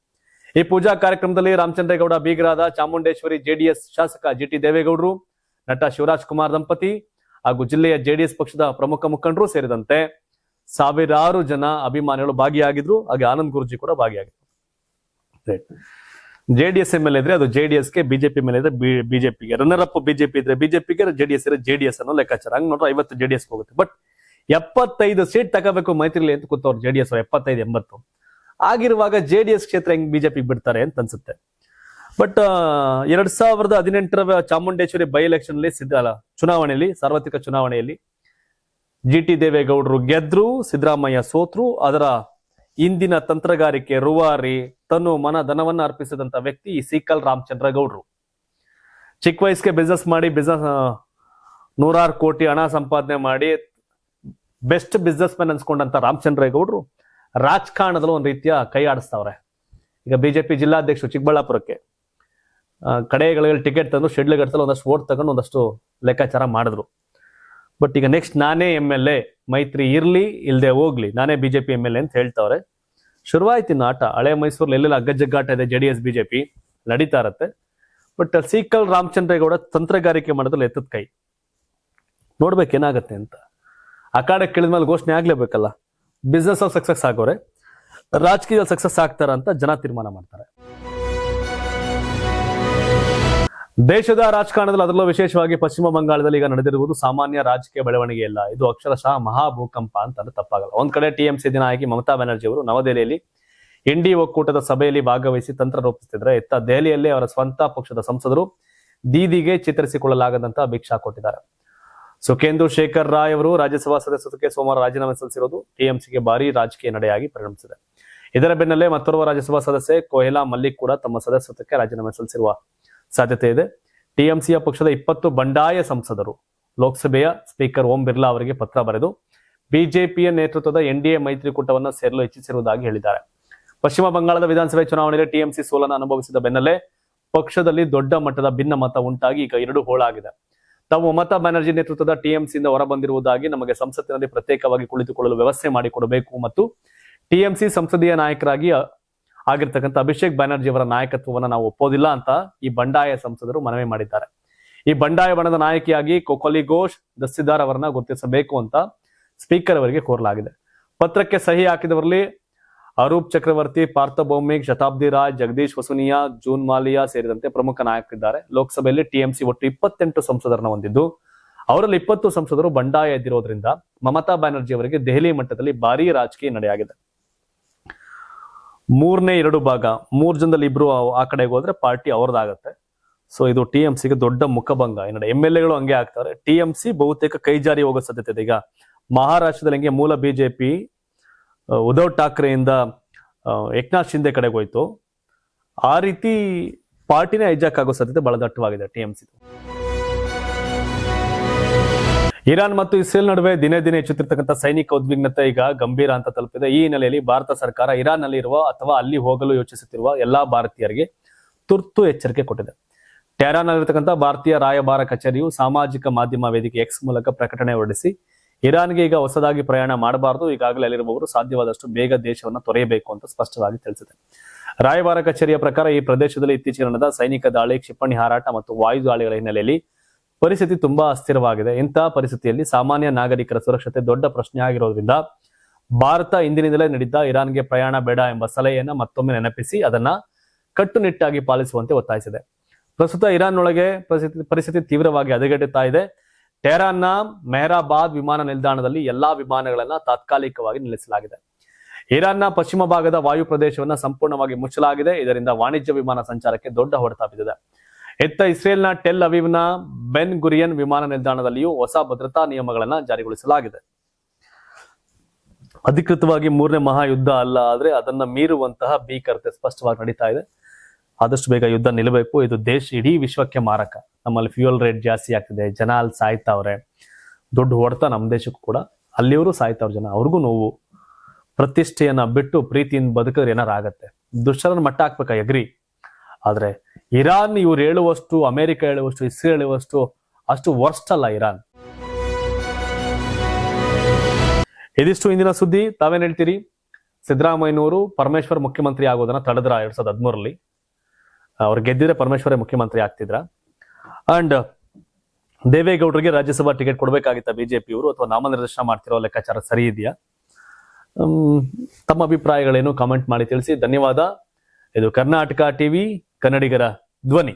Speaker 1: ಈ ಪೂಜಾ ಕಾರ್ಯಕ್ರಮದಲ್ಲಿ ರಾಮಚಂದ್ರೇಗೌಡ ಬೀಗರಾದ ಚಾಮುಂಡೇಶ್ವರಿ ಜೆಡಿಎಸ್ ಶಾಸಕ ಜಿಟಿ ದೇವೇಗೌಡರು, ನಟ ಶಿವರಾಜ್ ಕುಮಾರ್ ದಂಪತಿ ಹಾಗೂ ಜಿಲ್ಲೆಯ ಜೆಡಿಎಸ್ ಪಕ್ಷದ ಪ್ರಮುಖ ಮುಖಂಡರು ಸೇರಿದಂತೆ ಸಾವಿರಾರು ಜನ ಅಭಿಮಾನಿಗಳು ಭಾಗಿಯಾಗಿದ್ರು. ಹಾಗೆ ಆನಂದ್ ಗುರುಜಿ ಕೂಡ ಭಾಗಿಯಾಗಿದ್ರು. ಜೆಡಿಎಸ್ ಎಂಎಲ್ಎ ಇದ್ರೆ ಅದು ಜೆಡಿಎಸ್ಗೆ, ಬಿಜೆಪಿ ಮೇಲೆ ಇದ್ರೆ ಬಿಜೆಪಿಗೆ, ರನ್ನರ್ ಅಪ್ ಬಿಜೆಪಿ ಇದ್ರೆ ಬಿಜೆಪಿಗೆ, ಜೆಡಿಎಸ್ ಇದ್ರೆ ಜೆಡಿಎಸ್ ಅನ್ನೋ ಲೆಕ್ಕಾಚಾರ. ಹಂಗ್ ನೋಡ್ರೆ 50 ಜೆಡಿಎಸ್ ಹೋಗುತ್ತೆ. ಬಟ್ 75 ಸೀಟ್ ತಗೋಬೇಕು ಮೈತ್ರಿಲಿ ಅಂತ ಕೂತವ್ರು ಜೆಡಿಎಸ್ 75-80 ಆಗಿರುವಾಗ ಜೆಡಿಎಸ್ ಕ್ಷೇತ್ರ ಹೆಂಗ್ ಬಿಜೆಪಿ ಬಿಡ್ತಾರೆ ಅಂತ ಅನ್ಸುತ್ತೆ. ಬಟ್ 2018ರ ಚಾಮುಂಡೇಶ್ವರಿ ಬೈ ಎಲೆಕ್ಷನ್ ಅಲ್ಲಿ ಚುನಾವಣೆಯಲ್ಲಿ, ಸಾರ್ವತ್ರಿಕ ಚುನಾವಣೆಯಲ್ಲಿ ಜಿಟಿ ದೇವೇಗೌಡರು ಗೆದ್ರು, ಸಿದ್ದರಾಮಯ್ಯ ಸೋತ್ರು. ಅದರ ಇಂದಿನ ತಂತ್ರಗಾರಿಕೆ ರೂವಾರಿ ತನ್ನ ಮನ ಧನವನ್ನ ಅರ್ಪಿಸಿದಂತ ವ್ಯಕ್ತಿ ಈ ಸೀಕಲ್ ರಾಮಚಂದ್ರಗೌಡರು. ಚಿಕ್ಕ ವಯಸ್ಸಿಗೆ ಬಿಸ್ನೆಸ್ ಮಾಡಿ ನೂರಾರು ಕೋಟಿ ಹಣ ಸಂಪಾದನೆ ಮಾಡಿ ಬೆಸ್ಟ್ ಬಿಸ್ನೆಸ್ ಮ್ಯಾನ್ ಅನ್ಸ್ಕೊಂಡಂತ ರಾಮಚಂದ್ರೇಗೌಡರು ರಾಜಕಾರಣದಲ್ಲೂ ಒಂದು ರೀತಿಯ ಕೈ ಆಡಿಸ್ತಾವ್ರೆ. ಈಗ ಬಿಜೆಪಿ ಜಿಲ್ಲಾಧ್ಯಕ್ಷರು ಚಿಕ್ಕಬಳ್ಳಾಪುರಕ್ಕೆ ಕಡೆಗಳಲ್ಲಿ ಟಿಕೆಟ್ ತಂದು ಶಿಡ್ಲಘಟ್ಟದಲ್ಲಿ ಒಂದಷ್ಟು ವೋಟ್ ತಗೊಂಡು ಒಂದಷ್ಟು ಲೆಕ್ಕಾಚಾರ ಮಾಡಿದ್ರು. ಬಟ್ ಈಗ ನೆಕ್ಸ್ಟ್ ನಾನೇ ಎಂಎಲ್ಎ, ಮೈತ್ರಿ ಇರ್ಲಿ ಇಲ್ದೆ ಹೋಗ್ಲಿ, ನಾನೇ ಬಿಜೆಪಿ ಎಂಎಲ್ಎ ಅಂತ ಹೇಳ್ತಾವ್ರೆ. ಶುರುವಾಯ್ತು ಇನ್ನು ಆಟ. ಹಳೆ ಮೈಸೂರಲ್ಲಿ ಎಲ್ಲೆಲ್ಲ ಅಗ್ಗಜಗ್ಗಾಟ ಇದೆ, ಜೆಡಿಎಸ್ ಬಿಜೆಪಿ ನಡೀತಾ ಇರತ್ತೆ. ಬಟ್ ಸೀಕಲ್ ರಾಮಚಂದ್ರೇಗೌಡ ತಂತ್ರಗಾರಿಕೆ ಮಾಡೋದ್ರಲ್ಲಿ ಎತ್ತದ ಕೈ. ನೋಡ್ಬೇಕೇನಾಗತ್ತೆ ಅಂತ. ಅಖಾಡಕ್ಕೆ ಕೇಳಿದ್ಮೇಲೆ ಘೋಷಣೆ ಆಗ್ಲೇಬೇಕಲ್ಲ. ಬಿಸ್ನೆಸ್ ಅಲ್ಲಿ ಸಕ್ಸಸ್ ಆಗೋರೆ ರಾಜಕೀಯದಲ್ಲಿ ಸಕ್ಸಸ್ ಆಗ್ತಾರ ಅಂತ ಜನ ತೀರ್ಮಾನ ಮಾಡ್ತಾರೆ. ದೇಶದ ರಾಜಕಾರಣದಲ್ಲಿ, ಅದರಲ್ಲೂ ವಿಶೇಷವಾಗಿ ಪಶ್ಚಿಮ ಬಂಗಾಳದಲ್ಲಿ ಈಗ ನಡೆದಿರುವುದು ಸಾಮಾನ್ಯ ರಾಜಕೀಯ ಬೆಳವಣಿಗೆ ಇಲ್ಲ. ಇದು ಅಕ್ಷರಶಃ ಮಹಾಭೂಕಂಪ ಅಂತ ತಪ್ಪಾಗಲ್ಲ. ಒಂದ್ ಕಡೆ ಟಿಎಂಸಿ ನಾಯಕಿ ಮಮತಾ ಬ್ಯಾನರ್ಜಿ ಅವರು ನವದೆಹಲಿಯಲ್ಲಿ NDA ಒಕ್ಕೂಟದ ಸಭೆಯಲ್ಲಿ ಭಾಗವಹಿಸಿ ತಂತ್ರ ರೂಪಿಸುತ್ತಿದ್ರೆ, ಇತ್ತ ದೆಹಲಿಯಲ್ಲೇ ಅವರ ಸ್ವಂತ ಪಕ್ಷದ ಸಂಸದರು ದೀದಿಗೆ ಚಿತ್ರಿಸಿಕೊಳ್ಳಲಾಗದಂತಹ ಭಿಕ್ಷಾ ಕೊಟ್ಟಿದ್ದಾರೆ. ಸುಖೇಂದು ಶೇಖರ್ ರಾಯ್ ಅವರು ರಾಜ್ಯಸಭಾ ಸದಸ್ಯತ್ವಕ್ಕೆ ಸೋಮವಾರ ರಾಜೀನಾಮೆ ಸಲ್ಲಿಸಿರುವುದು ಟಿಎಂಸಿಗೆ ಭಾರಿ ರಾಜಕೀಯ ನಡೆಯಾಗಿ ಪರಿಣಮಿಸಿದೆ. ಇದರ ಬೆನ್ನಲ್ಲೇ ಮತ್ತೋರ್ವ ರಾಜ್ಯಸಭಾ ಸದಸ್ಯೆ ಕೋಯೆಲಾ ಮಲ್ಲಿಕ್ ಕೂಡ ತಮ್ಮ ಸದಸ್ಯತ್ವಕ್ಕೆ ರಾಜೀನಾಮೆ ಸಲ್ಲಿಸಿರುವ ಸಾಧ್ಯತೆ ಇದೆ. ಟಿಎಂಸಿಯ ಪಕ್ಷದ 20 ಬಂಡಾಯ ಸಂಸದರು ಲೋಕಸಭೆಯ ಸ್ಪೀಕರ್ ಓಂ ಬಿರ್ಲಾ ಅವರಿಗೆ ಪತ್ರ ಬರೆದು ಬಿಜೆಪಿಯ ನೇತೃತ್ವದ NDA ಮೈತ್ರಿಕೂಟವನ್ನು ಸೇರಲು ಇಚ್ಛಿಸಿರುವುದಾಗಿ ಹೇಳಿದ್ದಾರೆ. ಪಶ್ಚಿಮ ಬಂಗಾಳದ ವಿಧಾನಸಭೆ ಚುನಾವಣೆಯಲ್ಲಿ ಟಿಎಂಸಿ ಸೋಲನ್ನು ಅನುಭವಿಸಿದ ಬೆನ್ನಲ್ಲೇ ಪಕ್ಷದಲ್ಲಿ ದೊಡ್ಡ ಮಟ್ಟದ ಭಿನ್ನಮತ ಉಂಟಾಗಿ ಈಗ 2 ಹೋಳಾಗಿದೆ. ತಾವು ಮಮತಾ ಬ್ಯಾನರ್ಜಿ ನೇತೃತ್ವದ ಟಿಎಂಸಿಯಿಂದ ಹೊರಬಂದಿರುವುದಾಗಿ, ನಮಗೆ ಸಂಸತ್ತಿನಲ್ಲಿ ಪ್ರತ್ಯೇಕವಾಗಿ ಕುಳಿತುಕೊಳ್ಳಲು ವ್ಯವಸ್ಥೆ ಮಾಡಿಕೊಡಬೇಕು ಮತ್ತು ಟಿಎಂಸಿ ಸಂಸದೀಯ ನಾಯಕರಾಗಿ ಆಗಿರ್ತಕ್ಕಂಥ ಅಭಿಷೇಕ್ ಬ್ಯಾನರ್ಜಿ ಅವರ ನಾಯಕತ್ವವನ್ನು ನಾವು ಒಪ್ಪೋದಿಲ್ಲ ಅಂತ ಈ ಬಂಡಾಯ ಸಂಸದರು ಮನವಿ ಮಾಡಿದ್ದಾರೆ. ಈ ಬಂಡಾಯ ಬಣದ ನಾಯಕಿಯಾಗಿ ಕೊಕೊಲಿ ಘೋಷ್ ದಸ್ತಿದಾರ್ ಅವರನ್ನ ಗುರುತಿಸಬೇಕು ಅಂತ ಸ್ಪೀಕರ್ ಅವರಿಗೆ ಕೋರಲಾಗಿದೆ. ಪತ್ರಕ್ಕೆ ಸಹಿ ಹಾಕಿದವರಲ್ಲಿ ಅರೂಪ್ ಚಕ್ರವರ್ತಿ, ಪಾರ್ಥ ಭೌಮಿಕ್, ಶತಾಬ್ದಿ ರಾಯ್, ಜಗದೀಶ್ ವಸುನಿಯಾ, ಜೂನ್ ಮಾಲಿಯಾ ಸೇರಿದಂತೆ ಪ್ರಮುಖ ನಾಯಕರಿದ್ದಾರೆ. ಲೋಕಸಭೆಯಲ್ಲಿ ಟಿಎಂಸಿ ಒಟ್ಟು 28 ಸಂಸದರನ್ನ ಹೊಂದಿದ್ದು, ಅವರಲ್ಲಿ 20 ಸಂಸದರು ಬಂಡಾಯ ಎದ್ದಿರೋದ್ರಿಂದ ಮಮತಾ ಬ್ಯಾನರ್ಜಿ ಅವರಿಗೆ ದೆಹಲಿ ಮಟ್ಟದಲ್ಲಿ ಭಾರೀ ರಾಜಕೀಯ ನಡೆಯಾಗಿದೆ. 3/2 ಭಾಗ, 3 ಜನದಲ್ಲಿ 2 ಆ ಕಡೆಗೆ ಹೋದ್ರೆ ಪಾರ್ಟಿ ಅವ್ರದ್ದಾಗತ್ತೆ. ಸೊ ಇದು ಟಿಎಂಸಿಗೆ ದೊಡ್ಡ ಮುಖಭಂಗ. ಏನಾದ್ರೆ MLAಗಳು ಹಂಗೆ ಆಗ್ತಾರೆ. ಟಿಎಂಸಿ ಬಹುತೇಕ ಕೈ ಜಾರಿ ಹೋಗೋ ಸಾಧ್ಯತೆ ಇದೆ. ಈಗ ಮಹಾರಾಷ್ಟ್ರದಲ್ಲಿ ಹಂಗೆ ಮೂಲ ಬಿಜೆಪಿ ಉದ್ಧವ್ ಠಾಕ್ರೆಯಿಂದ ಏಕನಾಥ್ ಶಿಂದೆ ಕಡೆಗೆ ಹೋಯ್ತು. ಆ ರೀತಿ ಪಾರ್ಟಿನೇ ಹೈಜಾಕ್ ಆಗೋ ಸಾಧ್ಯತೆ ಬಹಳ ದಟ್ಟವಾಗಿದೆ ಟಿಎಂಸಿ. ಇರಾನ್ ಮತ್ತು ಇಸ್ರೇಲ್ ನಡುವೆ ದಿನೇ ದಿನೇ ಹೆಚ್ಚುತ್ತಿರ್ತಕ್ಕಂಥ ಸೈನಿಕ ಉದ್ವಿಗ್ನತೆ ಈಗ ಗಂಭೀರ ಅಂತ ತಲುಪಿದೆ. ಈ ಹಿನ್ನೆಲೆಯಲ್ಲಿ ಭಾರತ ಸರ್ಕಾರ ಇರಾನ್ ನಲ್ಲಿ ಇರುವ ಅಥವಾ ಅಲ್ಲಿ ಹೋಗಲು ಯೋಚಿಸುತ್ತಿರುವ ಎಲ್ಲಾ ಭಾರತೀಯರಿಗೆ ತುರ್ತು ಎಚ್ಚರಿಕೆ ಕೊಟ್ಟಿದೆ. ಟೆಹರಾನ್ ನಲ್ಲಿರ್ತಕ್ಕಂಥ ಭಾರತೀಯ ರಾಯಭಾರ ಕಚೇರಿಯು ಸಾಮಾಜಿಕ ಮಾಧ್ಯಮ ವೇದಿಕೆ X ಮೂಲಕ ಪ್ರಕಟಣೆ ಹೊರಡಿಸಿ, ಇರಾನ್ಗೆ ಈಗ ಹೊಸದಾಗಿ ಪ್ರಯಾಣ ಮಾಡಬಾರದು, ಈಗಾಗಲೇ ಅಲ್ಲಿರುವವರು ಸಾಧ್ಯವಾದಷ್ಟು ಬೇಗ ದೇಶವನ್ನು ತೊರೆಯಬೇಕು ಅಂತ ಸ್ಪಷ್ಟವಾಗಿ ತಿಳಿಸಿದೆ. ರಾಯಭಾರ ಕಚೇರಿಯ ಪ್ರಕಾರ ಈ ಪ್ರದೇಶದಲ್ಲಿ ಇತ್ತೀಚೆಗೆ ನಡೆದ ಸೈನಿಕ ದಾಳಿ, ಕ್ಷಿಪಣಿ ಹಾರಾಟ ಮತ್ತು ವಾಯು ದಾಳಿಗಳ ಹಿನ್ನೆಲೆಯಲ್ಲಿ ಪರಿಸ್ಥಿತಿ ತುಂಬಾ ಅಸ್ಥಿರವಾಗಿದೆ. ಇಂತಹ ಪರಿಸ್ಥಿತಿಯಲ್ಲಿ ಸಾಮಾನ್ಯ ನಾಗರಿಕರ ಸುರಕ್ಷತೆ ದೊಡ್ಡ ಪ್ರಶ್ನೆ ಆಗಿರೋದ್ರಿಂದ ಭಾರತ ಇಂದಿನಿಂದಲೇ ನಡೆದ ಇರಾನ್ಗೆ ಪ್ರಯಾಣ ಬೇಡ ಎಂಬ ಸಲಹೆಯನ್ನ ಮತ್ತೊಮ್ಮೆ ನೆನಪಿಸಿ ಅದನ್ನ ಕಟ್ಟುನಿಟ್ಟಾಗಿ ಪಾಲಿಸುವಂತೆ ಒತ್ತಾಯಿಸಿದೆ. ಪ್ರಸ್ತುತ ಇರಾನ್ನೊಳಗೆ ಪರಿಸ್ಥಿತಿ ತೀವ್ರವಾಗಿ ಹದಗೆಡುತ್ತಾ ಇದೆ. ಟೆಹರಾನ್ನ ಮೆಹರಾಬಾದ್ ವಿಮಾನ ನಿಲ್ದಾಣದಲ್ಲಿ ಎಲ್ಲಾ ವಿಮಾನಗಳನ್ನ ತಾತ್ಕಾಲಿಕವಾಗಿ ನಿಲ್ಲಿಸಲಾಗಿದೆ. ಇರಾನ್ನ ಪಶ್ಚಿಮ ಭಾಗದ ವಾಯು ಪ್ರದೇಶವನ್ನ ಸಂಪೂರ್ಣವಾಗಿ ಮುಚ್ಚಲಾಗಿದೆ. ಇದರಿಂದ ವಾಣಿಜ್ಯ ವಿಮಾನ ಸಂಚಾರಕ್ಕೆ ದೊಡ್ಡ ಹೊಡೆತ ಬಿದ್ದಿದೆ. ಇತ್ತ ಇಸ್ರೇಲ್ನ ಟೆಲ್ ಅವೀವ್ನ ಬೆನ್ ಗುರಿಯನ್ ವಿಮಾನ ನಿಲ್ದಾಣದಲ್ಲಿಯೂ ಹೊಸ ಭದ್ರತಾ ನಿಯಮಗಳನ್ನ ಜಾರಿಗೊಳಿಸಲಾಗಿದೆ. ಅಧಿಕೃತವಾಗಿ 3ನೇ ಮಹಾಯುದ್ಧ ಅಲ್ಲ, ಆದ್ರೆ ಅದನ್ನ ಮೀರುವಂತಹ ಭೀಕರತೆ ಸ್ಪಷ್ಟವಾಗಿ ನಡೀತಾ ಇದೆ. ಆದಷ್ಟು ಬೇಗ ಯುದ್ಧ ನಿಲ್ಲಬೇಕು. ಇದು ಇಡೀ ವಿಶ್ವಕ್ಕೆ ಮಾರಕ. ನಮ್ಮಲ್ಲಿ ಫ್ಯೂಯಲ್ ರೇಟ್ ಜಾಸ್ತಿ ಆಗ್ತಿದೆ, ಜನ ಅಲ್ಲಿ ಸಾಯ್ತಾವ್ರೆ, ದೊಡ್ಡ ಹೊಡೆತ ನಮ್ಮ ದೇಶಕ್ಕೂ ಕೂಡ. ಅಲ್ಲಿಯವರು ಸಾಯ್ತಾವ್ರ ಜನ, ಅವ್ರಿಗೂ ನೋವು. ಪ್ರತಿಷ್ಠೆಯನ್ನ ಬಿಟ್ಟು ಪ್ರೀತಿಯಿಂದ ಬದುಕಿದ್ರೆ ಏನಾರು ಆಗತ್ತೆ. ದುಷ್ಟರನ್ನ ಮಟ್ಟ ಹಾಕ್ಬೇಕಾ ಎಗ್ರಿ. ಆದ್ರೆ ಇರಾನ್ ಇವ್ರು ಹೇಳುವಷ್ಟು, ಅಮೆರಿಕ ಹೇಳುವಷ್ಟು, ಇಸ್ರೇಲ್ ಹೇಳುವಷ್ಟು ಅಷ್ಟು ವರ್ಸ್ಟ್ ಅಲ್ಲ ಇರಾನ್. ಇದಿಷ್ಟು ಇಂದಿನ ಸುದ್ದಿ. ತಾವೇನ್ ಹೇಳ್ತೀರಿ? ಸಿದ್ದರಾಮಯ್ಯನವರು ಪರಮೇಶ್ವರ್ ಮುಖ್ಯಮಂತ್ರಿ ಆಗೋದನ್ನ ತಡೆದ್ರ 2013ರಲ್ಲಿ? ಅವ್ರು ಗೆದ್ದಿದ್ರೆ ಪರಮೇಶ್ವರೇ ಮುಖ್ಯಮಂತ್ರಿ ಆಗ್ತಿದ್ರ? ಅಂಡ್ ದೇವೇಗೌಡರಿಗೆ ರಾಜ್ಯಸಭಾ ಟಿಕೆಟ್ ಕೊಡ್ಬೇಕಾಗಿತ್ತ ಬಿಜೆಪಿಯವರು, ಅಥವಾ ನಾಮನಿರ್ದೇಶನ ಮಾಡ್ತಿರೋ ಲೆಕ್ಕಾಚಾರ ಸರಿ ಇದೆಯಾ? ತಮ್ಮ ಅಭಿಪ್ರಾಯಗಳೇನು ಕಾಮೆಂಟ್ ಮಾಡಿ ತಿಳಿಸಿ. ಧನ್ಯವಾದ. ಇದು ಕರ್ನಾಟಕ ಟಿವಿ, ಕನ್ನಡಿಗರ ಧ್ವನಿ.